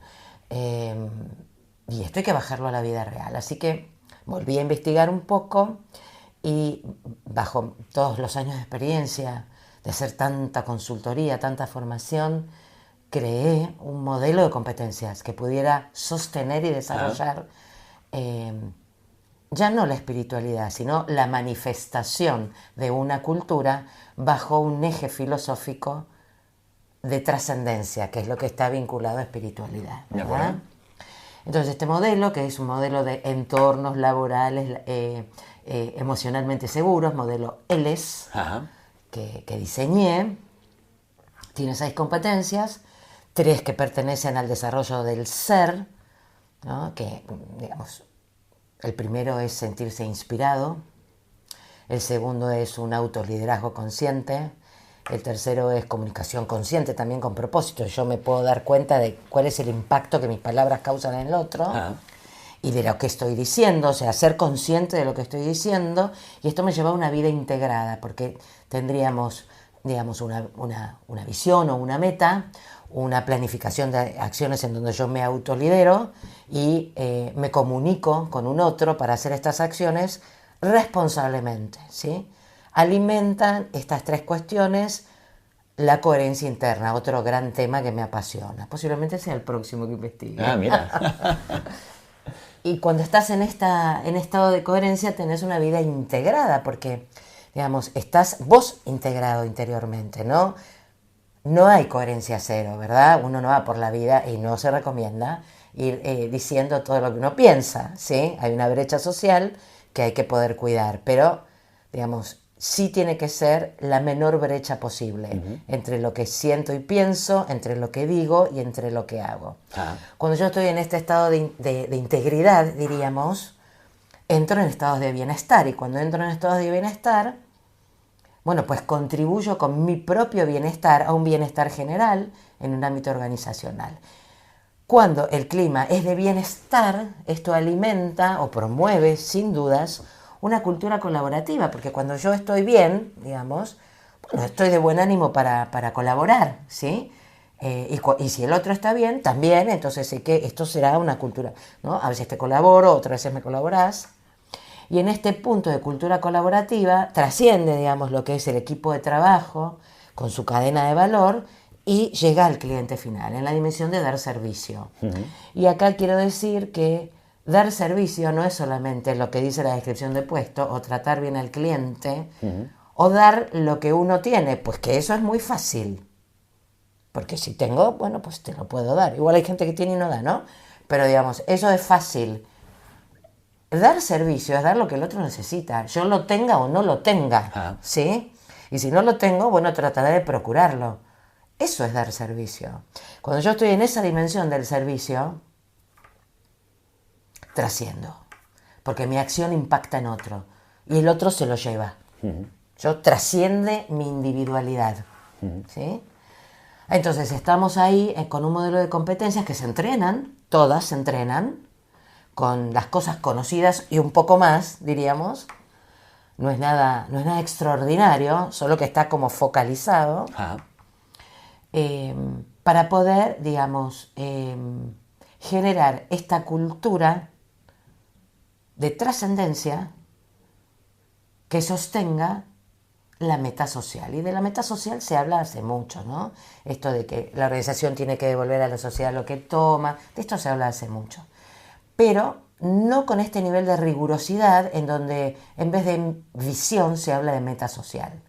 y esto hay que bajarlo a la vida real. Así que volví a investigar un poco y bajo todos los años de experiencia de hacer tanta consultoría, tanta formación, creé un modelo de competencias que pudiera sostener y desarrollar ya no la espiritualidad, sino la manifestación de una cultura bajo un eje filosófico de trascendencia, que es lo que está vinculado a espiritualidad, ¿verdad? Entonces, este modelo, que es un modelo de entornos laborales emocionalmente seguros, modelo ELES, que diseñé, Tiene 6 competencias, 3 que pertenecen al desarrollo del ser, ¿no? Que, digamos, el primero es sentirse inspirado, el segundo es un autoliderazgo consciente, el tercero es comunicación consciente, también con propósito. Yo me puedo dar cuenta de cuál es el impacto que mis palabras causan en el otro y de lo que estoy diciendo, o sea, ser consciente de lo que estoy diciendo. Y esto me lleva a una vida integrada, porque tendríamos, digamos, una visión o una meta, una planificación de acciones en donde yo me autolidero y me comunico con un otro para hacer estas acciones responsablemente, ¿sí? Alimentan estas 3 cuestiones la coherencia interna, otro gran tema que me apasiona. Posiblemente sea el próximo que investigue. Ah, mira. Y cuando estás en estado de coherencia tenés una vida integrada, porque, digamos, estás vos integrado interiormente, ¿no? No hay coherencia cero, ¿verdad? Uno no va por la vida y no se recomienda ir diciendo todo lo que uno piensa, ¿sí? Hay una brecha social que hay que poder cuidar, pero, digamos, sí tiene que ser la menor brecha posible entre lo que siento y pienso, entre lo que digo y entre lo que hago. Cuando yo estoy en este estado de integridad, diríamos, entro en estados de bienestar, y cuando entro en estados de bienestar, bueno, pues contribuyo con mi propio bienestar a un bienestar general en un ámbito organizacional. Cuando el clima es de bienestar, esto alimenta o promueve, sin dudas, una cultura colaborativa, porque cuando yo estoy bien, digamos, bueno, estoy de buen ánimo para colaborar, ¿sí? Y si el otro está bien, también, entonces sé que esto será una cultura, ¿no? A veces te colaboro, otras veces me colaborás. Y en este punto de cultura colaborativa trasciende, digamos, lo que es el equipo de trabajo con su cadena de valor y llega al cliente final, en la dimensión de dar servicio. Y acá quiero decir que dar servicio no es solamente lo que dice la descripción de puesto, o tratar bien al cliente, o dar lo que uno tiene, pues que eso es muy fácil. Porque si tengo, bueno, pues te lo puedo dar. Igual hay gente que tiene y no da, ¿no? Pero digamos, eso es fácil. Dar servicio es dar lo que el otro necesita, yo lo tenga o no lo tenga, ¿sí? Y si no lo tengo, bueno, trataré de procurarlo. Eso es dar servicio. Cuando yo estoy en esa dimensión del servicio, trasciendo, porque mi acción impacta en otro y el otro se lo lleva. Yo trasciende mi individualidad, ¿sí? Entonces estamos ahí con un modelo de competencias que se entrenan, todas se entrenan, con las cosas conocidas y un poco más, diríamos. No es nada extraordinario, solo que está como focalizado, para poder, digamos, generar esta cultura de trascendencia que sostenga la meta social. Y de la meta social se habla hace mucho, ¿no? Esto de que la organización tiene que devolver a la sociedad lo que toma, de esto se habla hace mucho. Pero no con este nivel de rigurosidad en donde en vez de visión se habla de meta social.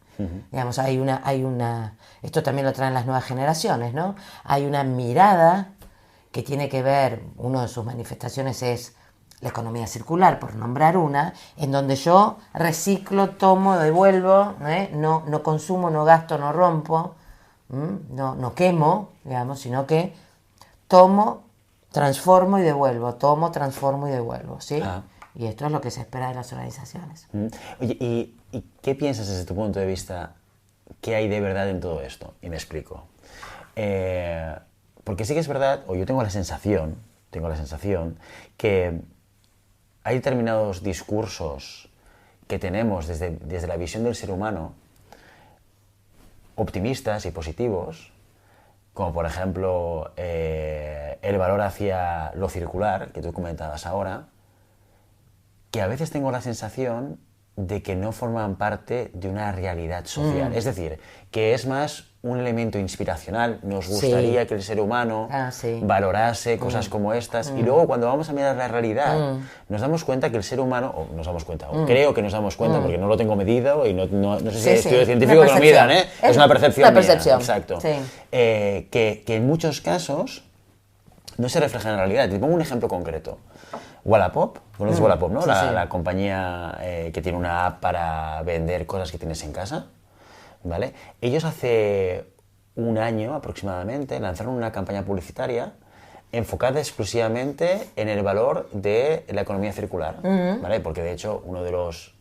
Digamos, hay una, esto también lo traen las nuevas generaciones, ¿no? Hay una mirada que tiene que ver, una de sus manifestaciones es la economía circular, por nombrar una, en donde yo reciclo, tomo, devuelvo, no consumo, no gasto, no rompo, no quemo, digamos, sino que tomo, transformo y devuelvo, tomo, transformo y devuelvo, ¿sí? Y esto es lo que se espera de las organizaciones. Oye, ¿y qué piensas desde tu punto de vista qué hay de verdad en todo esto? Y me explico. Porque sí que es verdad, o yo tengo la sensación que hay determinados discursos que tenemos desde la visión del ser humano, optimistas y positivos, como por ejemplo el valor hacia lo circular, que tú comentabas ahora, que a veces tengo la sensación de que no forman parte de una realidad social. Es decir, que es más un elemento inspiracional. Nos gustaría que el ser humano valorase cosas como estas. Y luego cuando vamos a mirar la realidad, nos damos cuenta que el ser humano, o creo que nos damos cuenta, porque no lo tengo medido y no sé si hay estudios científicos que lo midan, es una percepción mía. Exacto. Sí. Que en muchos casos no se refleja en la realidad. Te pongo un ejemplo concreto. Wallapop, ¿conoces Wallapop, no? La compañía que tiene una app para vender cosas que tienes en casa, ¿vale? Ellos hace un año aproximadamente, lanzaron una campaña publicitaria enfocada exclusivamente en el valor de la economía circular, ¿vale? Porque de hecho uno de los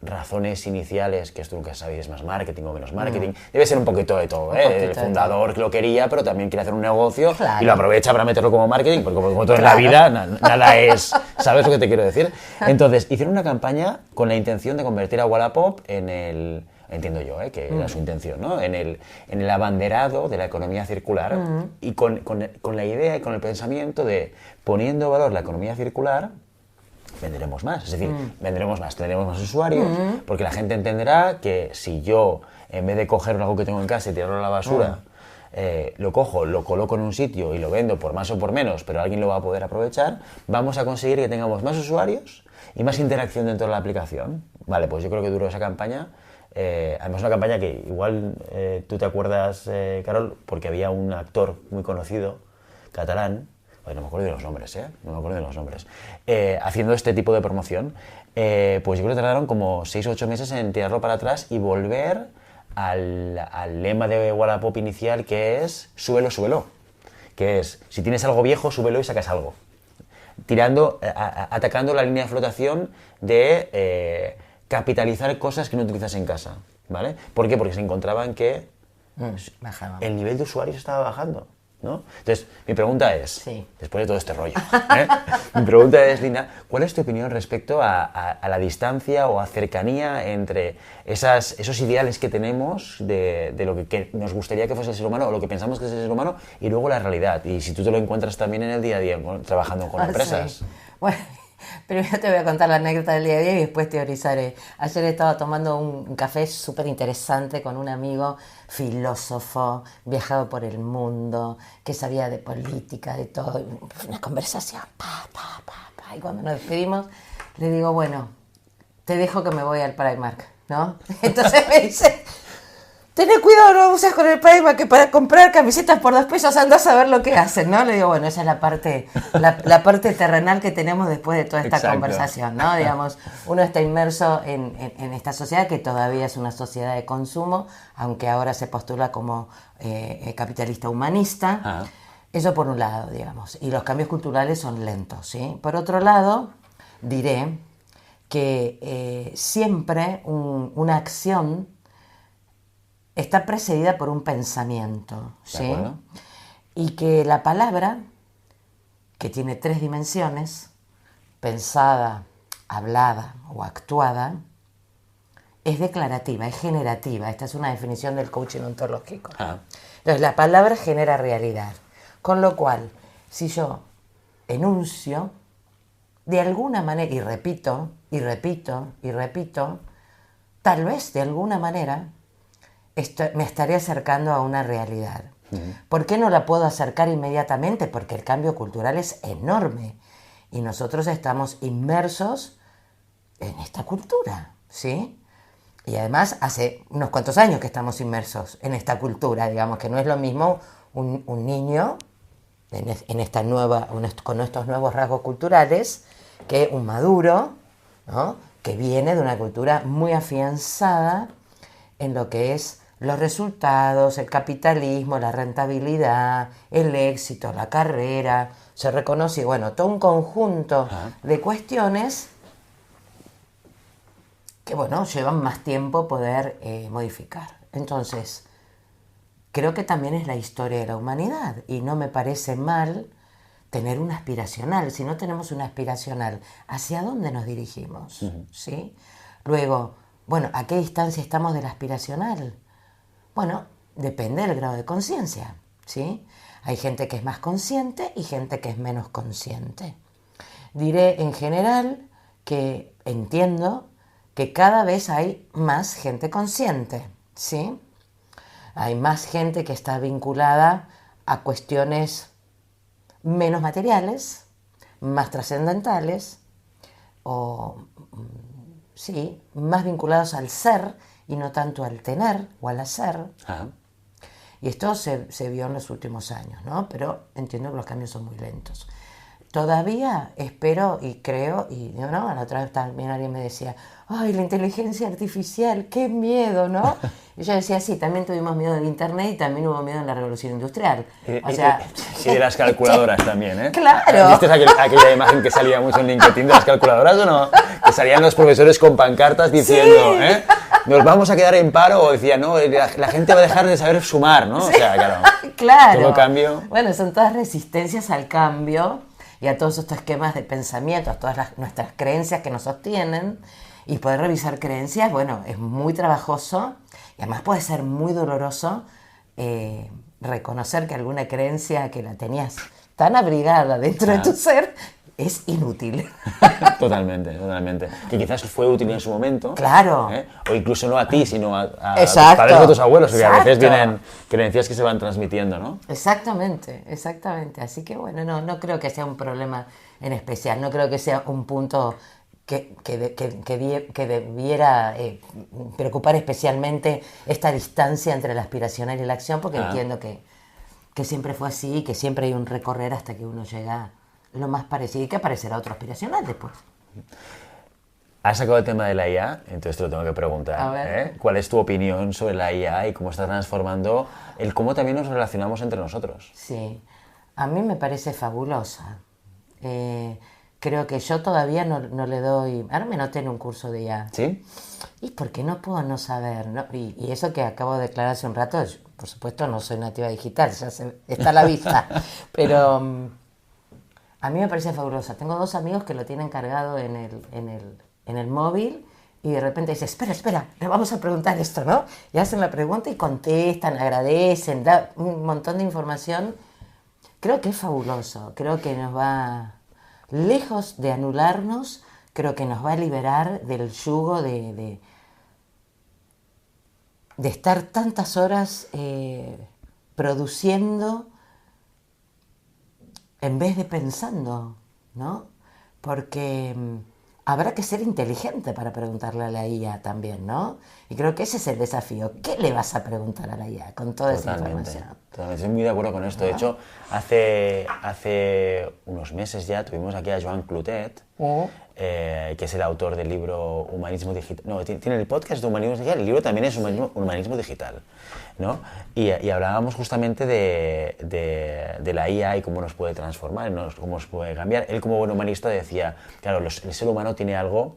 razones iniciales, que esto nunca sabéis, es más marketing o menos marketing, debe ser un poquito de todo, El fundador lo quería, pero también quiere hacer un negocio y lo aprovecha para meterlo como marketing, porque como todo en la vida, nada es, ¿sabes lo que te quiero decir? Entonces, hicieron una campaña con la intención de convertir a Wallapop en el... Entiendo yo, que era su intención, ¿no? En el abanderado de la economía circular y con la idea y con el pensamiento de poniendo valor la economía circular, venderemos más. Es decir, venderemos más, tendremos más usuarios, porque la gente entenderá que si yo, en vez de coger algo que tengo en casa y tirarlo a la basura, lo cojo, lo coloco en un sitio y lo vendo por más o por menos, pero alguien lo va a poder aprovechar, vamos a conseguir que tengamos más usuarios y más interacción dentro de la aplicación. Vale, pues yo creo que duró esa campaña. Además una campaña que igual tú te acuerdas, Carol, porque había un actor muy conocido, catalán, no me acuerdo de los nombres, no me acuerdo de los nombres, haciendo este tipo de promoción, pues yo creo que tardaron como 6 o 8 meses en tirarlo para atrás y volver al lema de Wallapop inicial, que es súbelo, súbelo, que es, si tienes algo viejo, súbelo y sacas algo, atacando la línea de flotación de capitalizar cosas que no utilizas en casa, ¿vale? ¿Por qué? Porque se encontraban que el nivel de usuarios estaba bajando, ¿no? Entonces, mi pregunta es, después de todo este rollo, mi pregunta es, Linda, ¿cuál es tu opinión respecto a la distancia o a cercanía entre esos ideales que tenemos de lo que nos gustaría que fuese el ser humano o lo que pensamos que es el ser humano y luego la realidad? Y si tú te lo encuentras también en el día a día trabajando con empresas. Sí. Bueno, primero te voy a contar la anécdota del día a día y después teorizaré. Ayer estaba tomando un café súper interesante con un amigo filósofo, viajado por el mundo, que sabía de política, de todo. Una conversación, y cuando nos despedimos le digo, bueno, te dejo que me voy al Primark, ¿no? Entonces me dice, tené cuidado, no uses con el Primark, que para comprar camisetas por 2 pesos andás a ver lo que hacen, ¿no? Le digo, bueno, esa es la parte terrenal que tenemos después de toda esta conversación, ¿no? Digamos, uno está inmerso en esta sociedad que todavía es una sociedad de consumo, aunque ahora se postula como capitalista humanista. Eso por un lado, digamos, y los cambios culturales son lentos, ¿sí? Por otro lado, diré que siempre una acción está precedida por un pensamiento, ¿sí? Y que la palabra, que tiene 3 dimensiones, pensada, hablada o actuada, es declarativa, es generativa. Esta es una definición del coaching ontológico. Entonces, la palabra genera realidad. Con lo cual, si yo enuncio, de alguna manera, y repito, tal vez de alguna manera, me estaré acercando a una realidad. ¿Por qué no la puedo acercar inmediatamente? Porque el cambio cultural es enorme y nosotros estamos inmersos en esta cultura, ¿sí? Y además hace unos cuantos años que estamos inmersos en esta cultura, digamos que no es lo mismo un niño con estos nuevos rasgos culturales que un maduro, ¿no? Que viene de una cultura muy afianzada en lo que es los resultados, el capitalismo, la rentabilidad, el éxito, la carrera. Se reconoce, bueno, todo un conjunto de cuestiones que, bueno, llevan más tiempo poder modificar. Entonces, creo que también es la historia de la humanidad y no me parece mal tener una aspiracional. Si no tenemos una aspiracional, ¿hacia dónde nos dirigimos? ¿Sí? Luego, bueno, ¿a qué distancia estamos de la aspiracional? Bueno, depende del grado de conciencia, ¿sí? Hay gente que es más consciente y gente que es menos consciente. Diré en general que entiendo que cada vez hay más gente consciente, ¿sí? Hay más gente que está vinculada a cuestiones menos materiales, más trascendentales, o sí, más vinculados al ser y no tanto al tener o al hacer. Y esto se vio en los últimos años, ¿no? Pero entiendo que los cambios son muy lentos. todavía espero y creo, y ¿no? La otra vez también alguien me decía, ay, la inteligencia artificial, qué miedo, ¿no? Y yo decía, sí, también tuvimos miedo del internet y también hubo miedo en la revolución industrial. O sea, y de las calculadoras también, ¿eh? Claro. ¿Viste aquella imagen que salía mucho en LinkedIn de las calculadoras o no? Que salían los profesores con pancartas diciendo, sí. ¿eh? Nos vamos a quedar en paro, o decía, no, la gente va a dejar de saber sumar, ¿no? Sí. O sea, claro. Claro. Todo cambio. Bueno, son todas resistencias al cambio y a todos estos esquemas de pensamiento, a todas nuestras creencias que nos sostienen. Y poder revisar creencias, bueno, es muy trabajoso y además puede ser muy doloroso reconocer que alguna creencia que la tenías tan abrigada dentro de tu ser es inútil. Totalmente, totalmente. Que quizás fue útil en su momento. Claro. O incluso no a ti, sino a tus Exacto. padres o a tus abuelos, porque Exacto. a veces vienen creencias que se van transmitiendo, ¿no? Exactamente, exactamente. Así que bueno, no creo que sea un problema en especial, no creo que sea un punto que debiera preocupar especialmente esta distancia entre la aspiracional y la acción, porque entiendo que siempre fue así, que siempre hay un recorrer hasta que uno llega lo más parecido y que aparecerá otro aspiracional después. Has sacado el tema de la IA, entonces te lo tengo que preguntar. A ver. ¿Cuál es tu opinión sobre la IA y cómo está transformando el cómo también nos relacionamos entre nosotros? Sí, a mí me parece fabulosa. Creo que yo todavía no le doy... Ahora me noté en un curso de IA. ¿Sí? Y porque no puedo no saber, ¿no? Y eso que acabo de declarar hace un rato, yo, por supuesto no soy nativa digital, ya está a la vista. Pero a mí me parece fabulosa. Tengo 2 amigos que lo tienen cargado en el móvil y de repente dicen, espera, le vamos a preguntar esto, ¿no? Y hacen la pregunta y contestan, agradecen, da un montón de información. Creo que es fabuloso, creo que nos va... Lejos de anularnos, creo que nos va a liberar del yugo de estar tantas horas produciendo en vez de pensando, ¿no? Porque habrá que ser inteligente para preguntarle a la IA también, ¿no? Y creo que ese es el desafío. ¿Qué le vas a preguntar a la IA con toda esa información? Totalmente, estoy muy de acuerdo con esto. De hecho, hace unos meses ya tuvimos aquí a Joan Clotet, que es el autor del libro Humanismo Digital. No, tiene el podcast de Humanismo Digital, el libro también es Humanismo Digital, ¿no? Y hablábamos justamente de la IA y cómo nos puede transformar, cómo nos puede cambiar. Él, como buen humanista, decía, claro, el ser humano tiene algo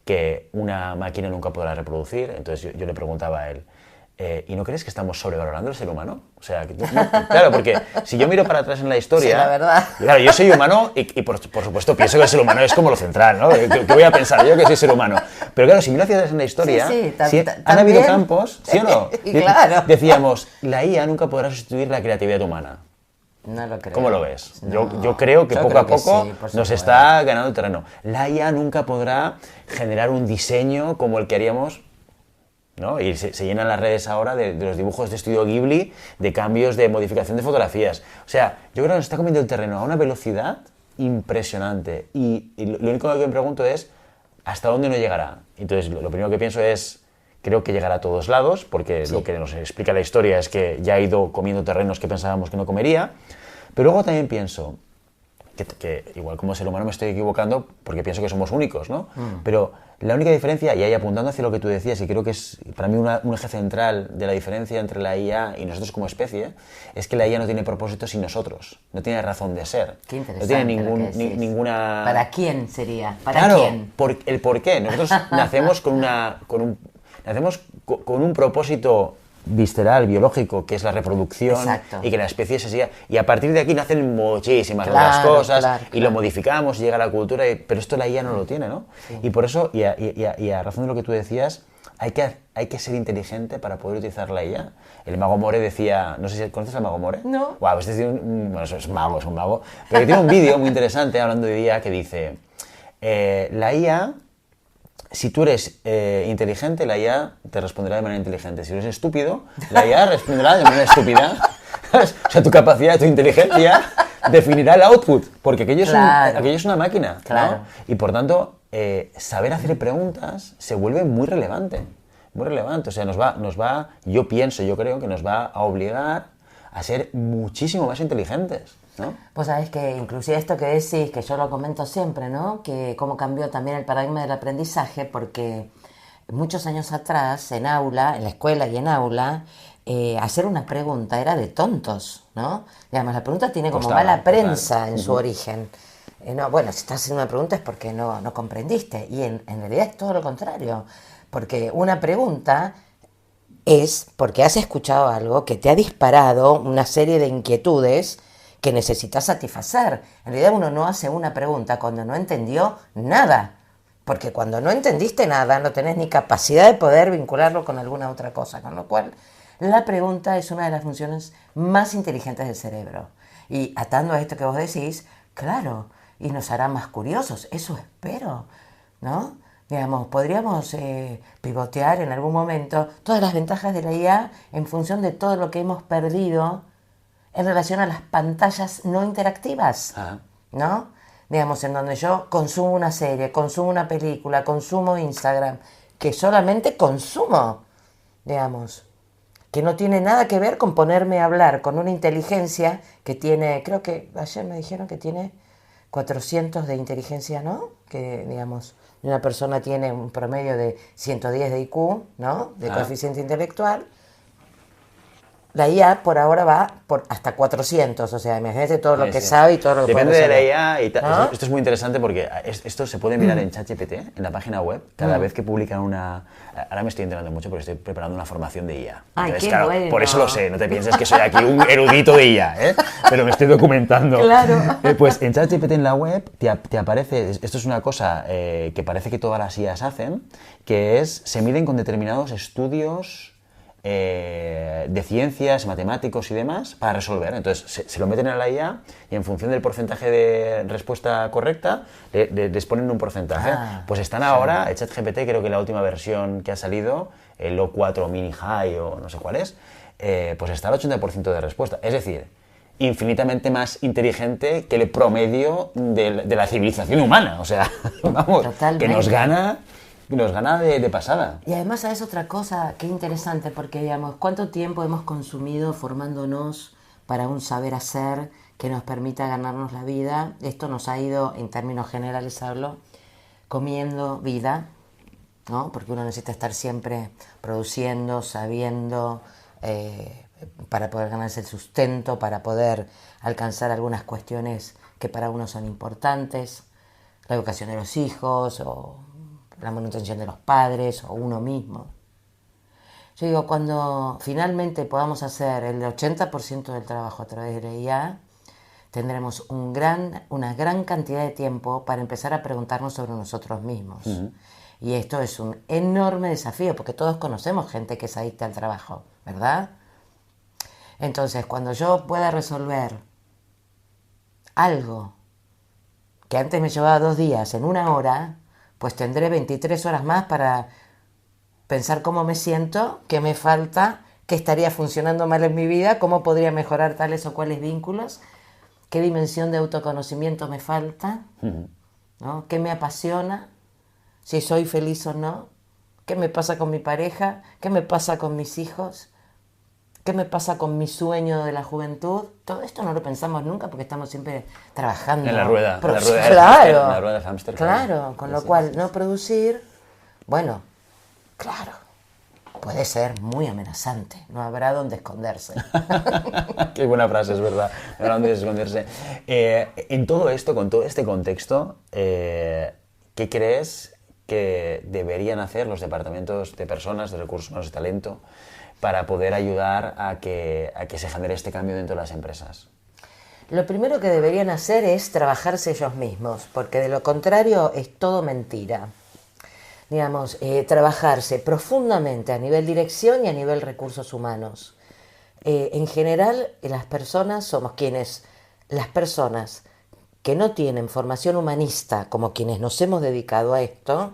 que una máquina nunca podrá reproducir. Entonces yo le preguntaba a él, ¿y no crees que estamos sobrevalorando el ser humano? O sea, claro, porque si yo miro para atrás en la historia... Sí, la verdad. Claro, yo soy humano y por supuesto pienso que el ser humano es como lo central, ¿no? ¿Qué voy a pensar yo que soy ser humano? Pero claro, si miro hacia atrás en la historia, han habido campos, ¿sí o no? Claro. Decíamos, la IA nunca podrá sustituir la creatividad humana. No lo creo. ¿Cómo lo ves? No, yo creo que poco a poco sí, nos está ganando el terreno. La IA nunca podrá generar un diseño como el que haríamos, ¿no? Y se llenan las redes ahora de los dibujos de estudio Ghibli, de cambios de modificación de fotografías. O sea, yo creo que nos está comiendo el terreno a una velocidad impresionante. Y lo único que me pregunto es, ¿hasta dónde no llegará? Entonces, lo primero que pienso es, creo que llegará a todos lados, porque lo que nos explica la historia es que ya ha ido comiendo terrenos que pensábamos que no comería. Pero luego también pienso que igual como ser humano me estoy equivocando porque pienso que somos únicos, ¿no? Pero la única diferencia, y ahí apuntando hacia lo que tú decías, y creo que es para mí un eje central de la diferencia entre la IA y nosotros como especie, es que la IA no tiene propósito sin nosotros, no tiene razón de ser. Qué interesante. No tiene ninguna... ¿Para quién sería? ¿Para claro, quién? El por qué. Nosotros nacemos con un propósito visceral, biológico, que es la reproducción. Exacto. Y que la especie se siga. Y a partir de aquí nacen muchísimas otras cosas y lo modificamos y llega a la cultura, pero esto la IA no lo tiene, ¿no? Sí. Y por eso, y a razón de lo que tú decías, hay que ser inteligente para poder utilizar la IA. El mago More decía, no sé si conoces al mago More. No. Wow, este es un mago, pero que tiene un vídeo muy interesante hablando de IA que dice, la IA, si tú eres inteligente, la IA te responderá de manera inteligente. Si eres estúpido, la IA responderá de manera estúpida. O sea, tu capacidad, tu inteligencia definirá el output, porque aquello es una máquina, claro, ¿no? Y por tanto, saber hacer preguntas se vuelve muy relevante. Muy relevante. O sea, yo creo que nos va a obligar a ser muchísimo más inteligentes. ¿no? Pues sabes que inclusive esto que decís, que yo lo comento siempre, ¿no? Que cómo cambió también el paradigma del aprendizaje, porque muchos años atrás, en la escuela y en aula, hacer una pregunta era de tontos, ¿no? Digamos, la pregunta tiene como mala prensa en su origen. No, bueno, si estás haciendo una pregunta es porque no comprendiste. Y en realidad es todo lo contrario. Porque una pregunta es porque has escuchado algo que te ha disparado una serie de inquietudes que necesitas satisfacer. En realidad uno no hace una pregunta cuando no entendió nada. Porque cuando no entendiste nada no tenés ni capacidad de poder vincularlo con alguna otra cosa. Con lo cual, la pregunta es una de las funciones más inteligentes del cerebro. Y atando a esto que vos decís, claro, y nos hará más curiosos. Eso espero, ¿no? Digamos, podríamos pivotear en algún momento todas las ventajas de la IA en función de todo lo que hemos perdido en relación a las pantallas no interactivas, ¿no? Digamos, en donde yo consumo una serie, consumo una película, consumo Instagram, que solamente consumo, digamos, que no tiene nada que ver con ponerme a hablar con una inteligencia que tiene, creo que ayer me dijeron que tiene 400 de inteligencia, ¿no? Que, digamos, una persona tiene un promedio de 110 de IQ, ¿no? De coeficiente intelectual. La IA por ahora va por hasta 400, o sea, imagínate todo lo que sabe y todo lo que depende puede de la saber. IA y tal. ¿No? Esto es muy interesante porque esto se puede mirar en ChatGPT, en la página web, cada vez que publican una... Ahora me estoy enterando mucho porque estoy preparando una formación de IA. Ay, Entonces, qué claro, bueno. por eso lo sé, no te pienses que soy aquí un erudito de IA, ¿eh? Pero me estoy documentando. Claro. Pues en ChatGPT en la web te aparece, esto es una cosa que parece que todas las IAs hacen, que es, se miden con determinados estudios de ciencias, matemáticos y demás para resolver. Entonces se lo meten a la IA y en función del porcentaje de respuesta correcta les ponen un porcentaje. Pues están ahora, el ChatGPT, creo que la última versión que ha salido, el O4 Mini High o no sé cuál es, pues está al 80% de respuesta. Es decir, infinitamente más inteligente que el promedio de la civilización humana. O sea, vamos, Totalmente. que nos gana de pasada. Y además, ¿sabes otra cosa? Qué interesante, porque, digamos, ¿cuánto tiempo hemos consumido formándonos para un saber hacer que nos permita ganarnos la vida? Esto nos ha ido, en términos generales hablo, comiendo vida, ¿no? Porque uno necesita estar siempre produciendo, sabiendo, para poder ganarse el sustento, para poder alcanzar algunas cuestiones que para uno son importantes, la educación de los hijos o la manutención de los padres o uno mismo. Yo digo, cuando finalmente podamos hacer el 80% del trabajo a través de la IA, tendremos una gran cantidad de tiempo para empezar a preguntarnos sobre nosotros mismos. Y esto es un enorme desafío, porque todos conocemos gente que es adicta al trabajo, ¿verdad? Entonces, cuando yo pueda resolver algo que antes me llevaba 2 días en 1 hora, pues tendré 23 horas más para pensar cómo me siento, qué me falta, qué estaría funcionando mal en mi vida, cómo podría mejorar tales o cuales vínculos, qué dimensión de autoconocimiento me falta, ¿no? ¿Qué me apasiona? Si soy feliz o no, qué me pasa con mi pareja, qué me pasa con mis hijos, qué me pasa con mi sueño de la juventud. Todo esto no lo pensamos nunca porque estamos siempre trabajando. En la rueda, Pero, en la rueda del claro, hámster, en la rueda del hámster, claro, con lo cual no producir, bueno, claro, puede ser muy amenazante, no habrá dónde esconderse. Qué buena frase, es verdad, no habrá dónde esconderse. En todo esto, con todo este contexto, ¿qué crees que deberían hacer los departamentos de personas, de recursos humanos y talento para poder ayudar a que se genere este cambio dentro de las empresas? Lo primero que deberían hacer es trabajarse ellos mismos, porque de lo contrario es todo mentira. Digamos, trabajarse profundamente a nivel dirección y a nivel recursos humanos. En general, las personas somos las personas que no tienen formación humanista, como quienes nos hemos dedicado a esto,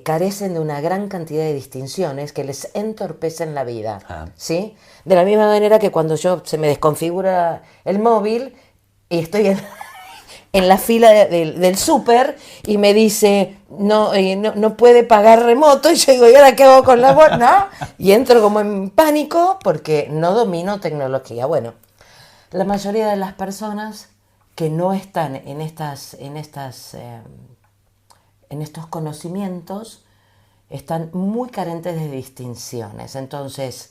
carecen de una gran cantidad de distinciones que les entorpecen la vida, ¿sí? De la misma manera que cuando se me desconfigura el móvil y estoy en la fila del súper y me dice no puede pagar remoto, y yo digo, ¿y ahora qué hago con la bolsa? ¿No? Y entro como en pánico porque no domino tecnología. Bueno, La mayoría de las personas que no están en estos conocimientos están muy carentes de distinciones. Entonces,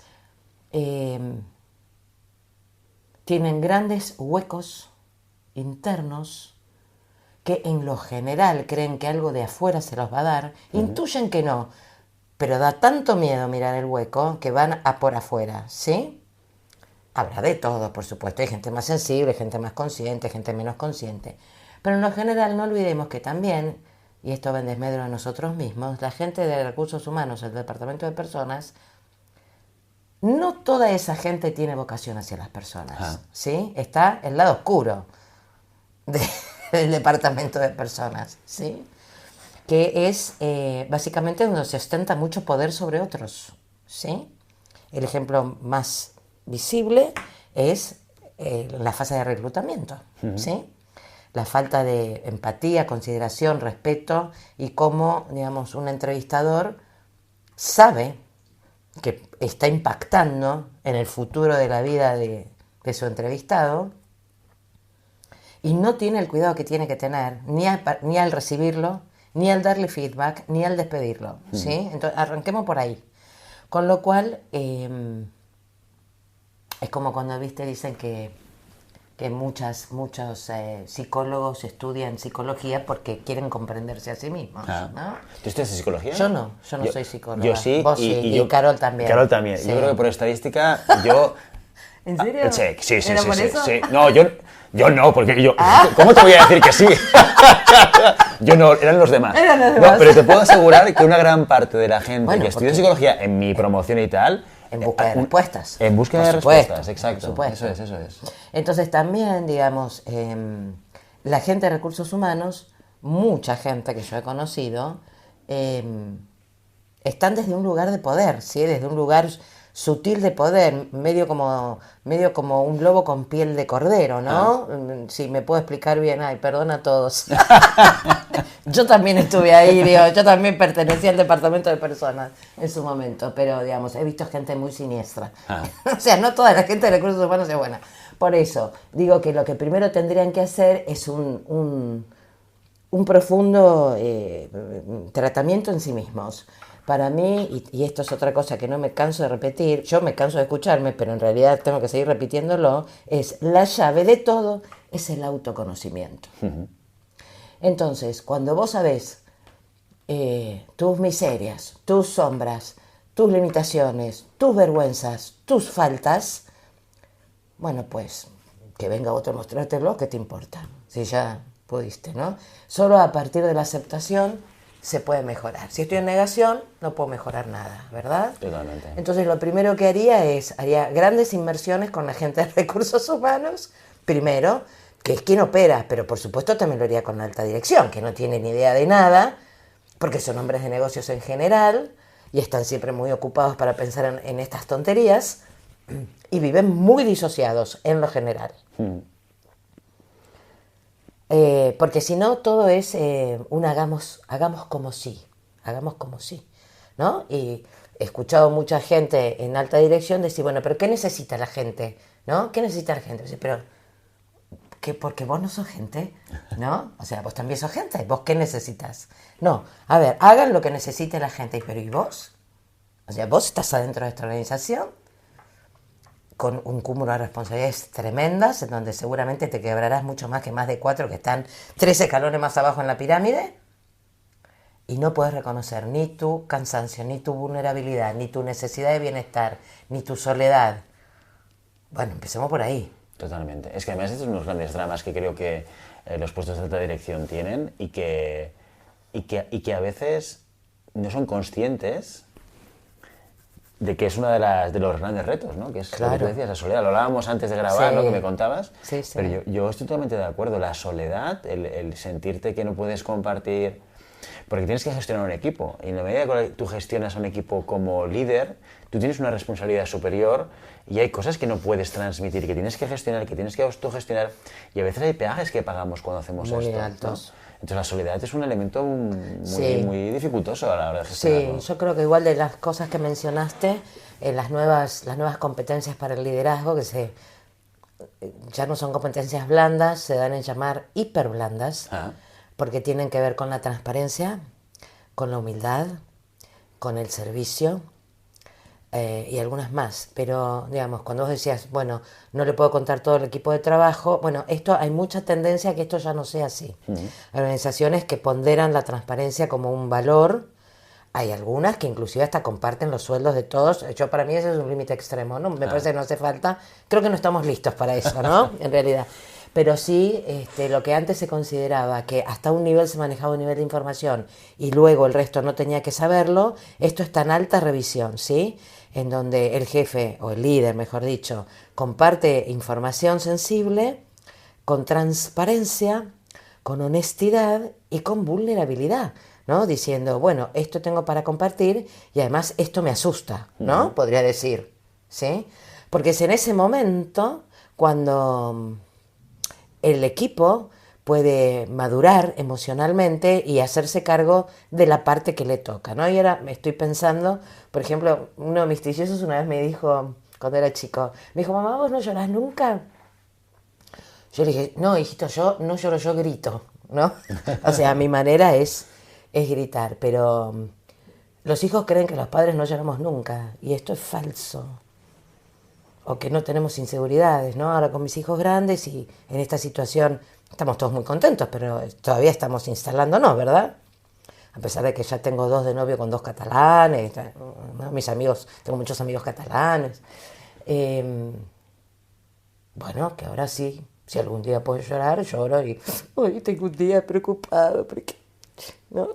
tienen grandes huecos internos que en lo general creen que algo de afuera se los va a dar, intuyen que no, pero da tanto miedo mirar el hueco que van a por afuera, ¿sí? Habrá de todo, por supuesto, hay gente más sensible, gente más consciente, gente menos consciente, pero en lo general no olvidemos que también, y esto va en desmedro de nosotros mismos, la gente de recursos humanos, el departamento de personas, no toda esa gente tiene vocación hacia las personas, ¿sí? Está el lado oscuro del departamento de personas, ¿sí? Que es básicamente donde se ostenta mucho poder sobre otros, ¿sí? El ejemplo más visible es la fase de reclutamiento, ¿sí? La falta de empatía, consideración, respeto y cómo, digamos, un entrevistador sabe que está impactando en el futuro de la vida de su entrevistado y no tiene el cuidado que tiene que tener ni al recibirlo, ni al darle feedback, ni al despedirlo, ¿sí? Entonces, arranquemos por ahí. Con lo cual, es como cuando, viste, dicen que muchos psicólogos estudian psicología porque quieren comprenderse a sí mismos, ¿no? ¿Tú estudias psicología? Yo no soy psicóloga. Yo sí. Vos sí, y Carol también. Carol también. Sí. Yo creo que por estadística, yo... ¿En serio? Sí. ¿Era por eso? Sí. No, yo no, porque yo... ¿Cómo te voy a decir que sí? Yo no, eran los demás. No, pero te puedo asegurar que una gran parte de la gente que estudia psicología en mi promoción y tal... En busca de respuestas. En búsqueda de respuestas, exacto. Eso es. Entonces también, digamos, la gente de recursos humanos, mucha gente que yo he conocido, están desde un lugar de poder, ¿sí? Desde un lugar sutil de poder, medio como un lobo con piel de cordero, ¿no? Si me puedo explicar bien, perdona a todos. Yo también estuve ahí, yo también pertenecía al departamento de personas en su momento, pero digamos, he visto gente muy siniestra. O sea, no toda la gente de recursos humanos es buena. Por eso, digo que lo que primero tendrían que hacer es un profundo tratamiento en sí mismos. Para mí, y esto es otra cosa que no me canso de repetir, yo me canso de escucharme, pero en realidad tengo que seguir repitiéndolo, es la llave de todo, es el autoconocimiento. Entonces, cuando vos sabés tus miserias, tus sombras, tus limitaciones, tus vergüenzas, tus faltas, bueno, pues que venga otro a mostrártelo, ¿qué te importa? Si ya pudiste, ¿no? Solo a partir de la aceptación se puede mejorar. Si estoy en negación, no puedo mejorar nada, ¿verdad? Totalmente. Entonces, lo primero que haría grandes inversiones con la gente de recursos humanos, primero, que es quien opera, pero por supuesto también lo haría con la alta dirección, que no tiene ni idea de nada, porque son hombres de negocios en general, y están siempre muy ocupados para pensar en estas tonterías, y viven muy disociados en lo general. Porque si no, todo es hagamos como sí, ¿no? Y he escuchado mucha gente en alta dirección decir, bueno, pero ¿qué necesita la gente? ¿No? ¿Qué necesita la gente? Pero, porque vos no sos gente, ¿no? O sea, vos también sos gente, ¿vos qué necesitas? No, a ver, hagan lo que necesite la gente, pero ¿y vos? O sea, vos estás adentro de esta organización con un cúmulo de responsabilidades tremendas, en donde seguramente te quebrarás mucho más que más de 4 que están 3 escalones más abajo en la pirámide, y no puedes reconocer ni tu cansancio, ni tu vulnerabilidad, ni tu necesidad de bienestar, ni tu soledad. Bueno, empecemos por ahí. Totalmente. Es que además estos son unos grandes dramas que creo que los puestos de alta dirección tienen y que a veces no son conscientes de que es uno de los grandes retos, ¿no? Que es lo que tú decías, la soledad. Lo hablábamos antes de grabar, Sí. ¿no? Que me contabas. Sí. Pero yo estoy totalmente de acuerdo. La soledad, el sentirte que no puedes compartir... Porque tienes que gestionar un equipo. Y en la medida que tú gestionas un equipo como líder, tú tienes una responsabilidad superior y hay cosas que no puedes transmitir, que tienes que gestionar, que tienes que autogestionar. Y a veces hay peajes que pagamos cuando hacemos muy esto. altos. ¿No? Entonces la soledad es un elemento Sí. muy dificultoso a la hora de gestionarlo. Sí, yo creo que igual de las cosas que mencionaste, las nuevas competencias para el liderazgo, que ya no son competencias blandas, se dan en llamar hiperblandas, porque tienen que ver con la transparencia, con la humildad, con el servicio y algunas más. Pero, digamos, cuando vos decías, bueno, no le puedo contar todo el equipo de trabajo, bueno, esto hay mucha tendencia a que esto ya no sea así. Hay organizaciones que ponderan la transparencia como un valor. Hay algunas que inclusive hasta comparten los sueldos de todos. Yo, para mí ese es un límite extremo, ¿no? Me parece que no hace falta. Creo que no estamos listos para eso, ¿no? En realidad. Pero sí, lo que antes se consideraba que hasta un nivel se manejaba un nivel de información y luego el resto no tenía que saberlo, esto está en alta revisión, ¿sí? En donde el jefe, o el líder, mejor dicho, comparte información sensible con transparencia, con honestidad y con vulnerabilidad, ¿no? Diciendo, bueno, esto tengo para compartir y además esto me asusta, ¿no? Podría decir, ¿sí? Porque es en ese momento cuando el equipo puede madurar emocionalmente y hacerse cargo de la parte que le toca, ¿no? Y ahora me estoy pensando, por ejemplo, uno de mis trillizos una vez me dijo, cuando era chico, me dijo, mamá, ¿vos no llorás nunca? Yo le dije, no, hijito, yo no lloro, yo grito, ¿no? O sea, mi manera es gritar, pero los hijos creen que los padres no lloramos nunca, y esto es falso. O que no tenemos inseguridades, ¿no? Ahora con mis hijos grandes y en esta situación estamos todos muy contentos, pero todavía estamos instalándonos, ¿verdad? A pesar de que ya tengo 2 de novio con 2 catalanes, ¿no? Mis amigos, tengo muchos amigos catalanes. Bueno, que ahora sí, si algún día puedo llorar, lloro y hoy tengo un día preocupado, porque, ¿no?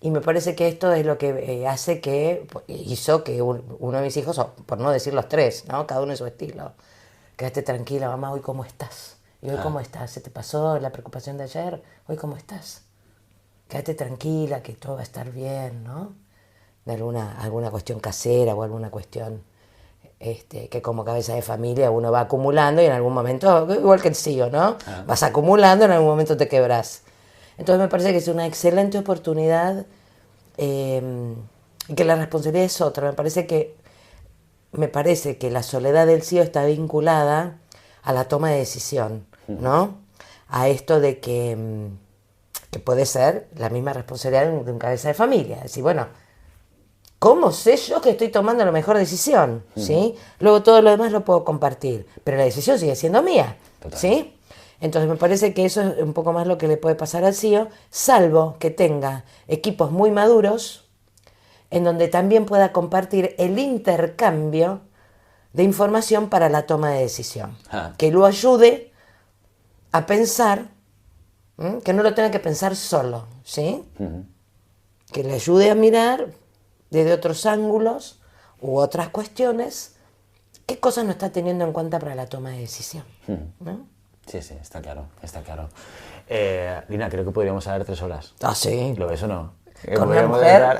Y me parece que esto es lo que hace que, hizo que uno de mis hijos, o por no decir los 3, ¿no? Cada uno en su estilo, quédate tranquila, mamá, hoy cómo estás. ¿Y hoy cómo estás? ¿Se te pasó la preocupación de ayer? ¿Hoy cómo estás? Quédate tranquila, que todo va a estar bien, ¿no? De alguna cuestión casera o alguna cuestión que como cabeza de familia uno va acumulando y en algún momento, igual que el CEO, ¿no? Vas acumulando, en algún momento te quebrás. Entonces me parece que es una excelente oportunidad y que la responsabilidad es otra. Me parece que la soledad del CEO está vinculada a la toma de decisión, ¿no? A esto de que puede ser la misma responsabilidad de un cabeza de familia. Es decir, bueno, ¿cómo sé yo que estoy tomando la mejor decisión? ¿Sí? Luego todo lo demás lo puedo compartir, pero la decisión sigue siendo mía. Total. ¿Sí? Entonces me parece que eso es un poco más lo que le puede pasar al CEO, salvo que tenga equipos muy maduros, en donde también pueda compartir el intercambio de información para la toma de decisión. Que lo ayude a pensar, que no lo tenga que pensar solo, ¿sí? Que le ayude a mirar desde otros ángulos u otras cuestiones qué cosas no está teniendo en cuenta para la toma de decisión, ¿no? Sí, está claro, está claro. Lina, creo que podríamos hablar 3 horas. Ah, sí. ¿Lo ves o no? ¿Con una mujer?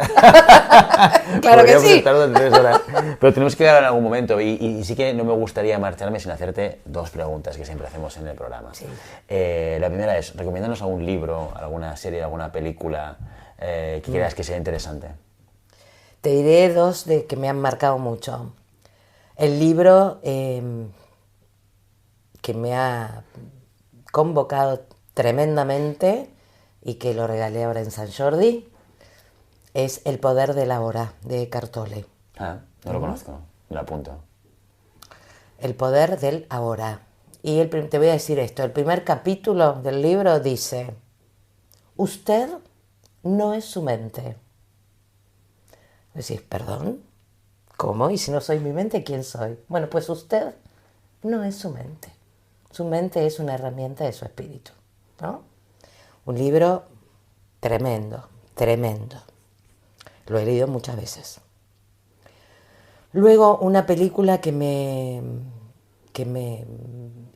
Claro que sí. Estar durante 3 horas. Pero tenemos que llegar en algún momento y sí que no me gustaría marcharme sin hacerte 2 preguntas que siempre hacemos en el programa. Sí. La primera es, recomiéndanos algún libro, alguna serie, alguna película que creas que sea interesante. Te diré 2 que me han marcado mucho. El libro que me ha convocado tremendamente y que lo regalé ahora en San Jordi es El poder de la hora, de Eckhart Tolle. No lo conozco, me lo apunto. El poder del ahora. Y te voy a decir esto, el primer capítulo del libro dice, usted no es su mente. Decís, ¿perdón? ¿Cómo? ¿Y si no soy mi mente, quién soy? Bueno, pues usted no es su mente. Su mente es una herramienta de su espíritu, ¿no? Un libro tremendo, tremendo. Lo he leído muchas veces. Luego, una película que me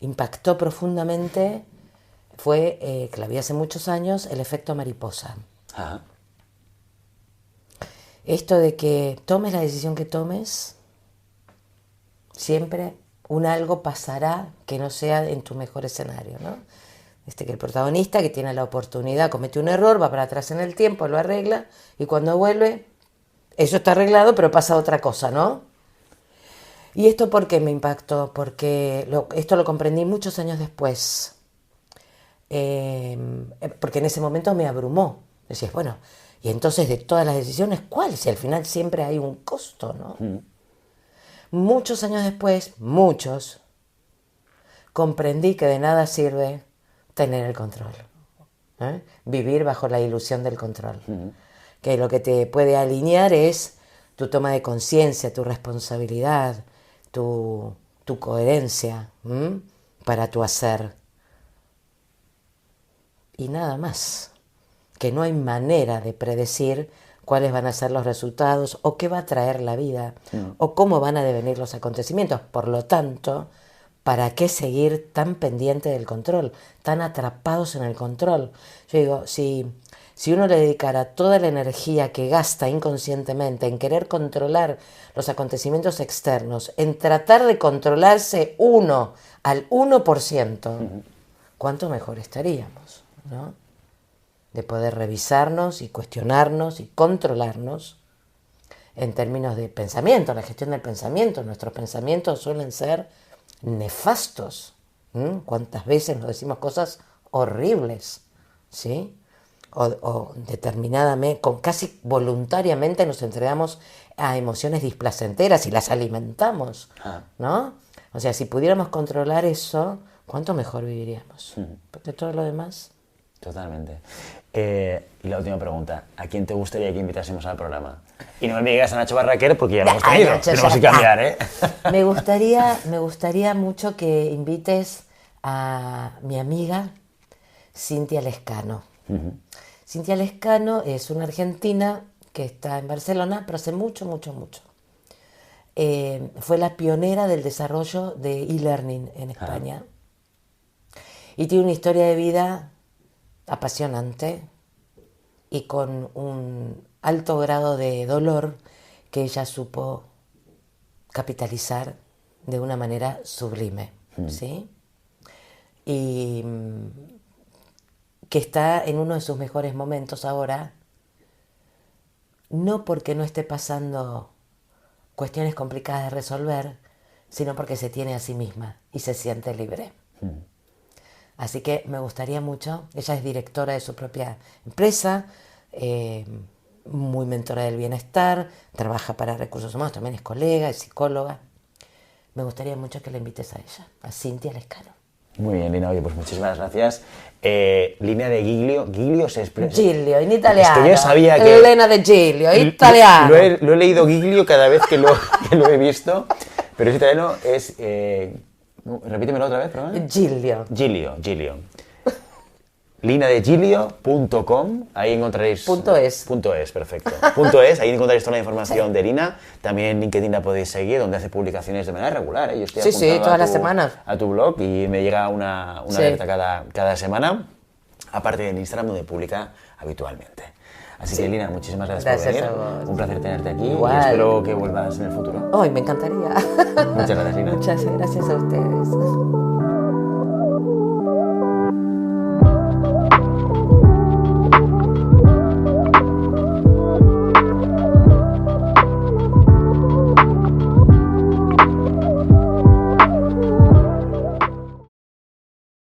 impactó profundamente fue, que la vi hace muchos años, El efecto mariposa. Esto de que tomes la decisión que tomes, siempre un algo pasará que no sea en tu mejor escenario, ¿no? Que el protagonista, que tiene la oportunidad, comete un error, va para atrás en el tiempo, lo arregla, y cuando vuelve, eso está arreglado, pero pasa otra cosa, ¿no? ¿Y esto por qué me impactó? Porque esto lo comprendí muchos años después. Porque en ese momento me abrumó. Decías, bueno, y entonces de todas las decisiones, ¿cuál? Si al final siempre hay un costo, ¿no? Muchos años después, comprendí que de nada sirve tener el control. Vivir bajo la ilusión del control. Que lo que te puede alinear es tu toma de conciencia, tu responsabilidad, tu coherencia para tu hacer. Y nada más. Que no hay manera de predecir cuáles van a ser los resultados o qué va a traer la vida o cómo van a devenir los acontecimientos. Por lo tanto, ¿para qué seguir tan pendiente del control? Tan atrapados en el control. Yo digo, si uno le dedicara toda la energía que gasta inconscientemente en querer controlar los acontecimientos externos, en tratar de controlarse uno al 1%, ¿cuánto mejor estaríamos, ¿no? De poder revisarnos y cuestionarnos y controlarnos en términos de pensamiento, la gestión del pensamiento. Nuestros pensamientos suelen ser nefastos. ¿Cuántas veces nos decimos cosas horribles? ¿Sí? O determinadamente, casi voluntariamente nos entregamos a emociones displacenteras y las alimentamos, ¿no? O sea, si pudiéramos controlar eso, ¿cuánto mejor viviríamos? Porque todo lo demás... Totalmente. Y la última pregunta, ¿a quién te gustaría que invitásemos al programa? Y no me digas a Nacho Barraquer porque ya lo hemos tenido, tenemos que cambiar, ¿eh? Me gustaría mucho que invites a mi amiga Cintia Lescano. Cintia Lescano es una argentina que está en Barcelona, pero hace mucho. Fue la pionera del desarrollo de e-learning en España. Y tiene una historia de vida apasionante y con un alto grado de dolor que ella supo capitalizar de una manera sublime, ¿sí? Y que está en uno de sus mejores momentos ahora, no porque no esté pasando cuestiones complicadas de resolver, sino porque se tiene a sí misma y se siente libre. Así que me gustaría mucho, ella es directora de su propia empresa, muy mentora del bienestar, trabaja para recursos humanos, también es colega, es psicóloga. Me gustaría mucho que la invites a ella, a Cintia Lescano. Muy bien, Lina, oye, pues muchísimas gracias. Línea de Giglio, Giglio se expresa... Giglio, in italiano. Es que yo sabía que... Elena de Giglio, italiano. Lo he leído Giglio cada vez que lo he visto, pero es italiano, es... repítemelo otra vez, perdón. Giglio. Giglio. Linadegilio.com, ahí encontraréis... .es, perfecto. .es, ahí encontraréis toda la información de Lina. También en LinkedIn la podéis seguir, donde hace publicaciones de manera regular. Yo estoy apuntado todas las semanas. A tu blog y me llega una alerta cada semana, aparte en Instagram, donde publica habitualmente. Así que, Lina, muchísimas gracias por venir. A vos. Un placer tenerte aquí. Igual. Y espero que vuelvas en el futuro. Ay, me encantaría. Muchas gracias, Lina. Muchas gracias a ustedes.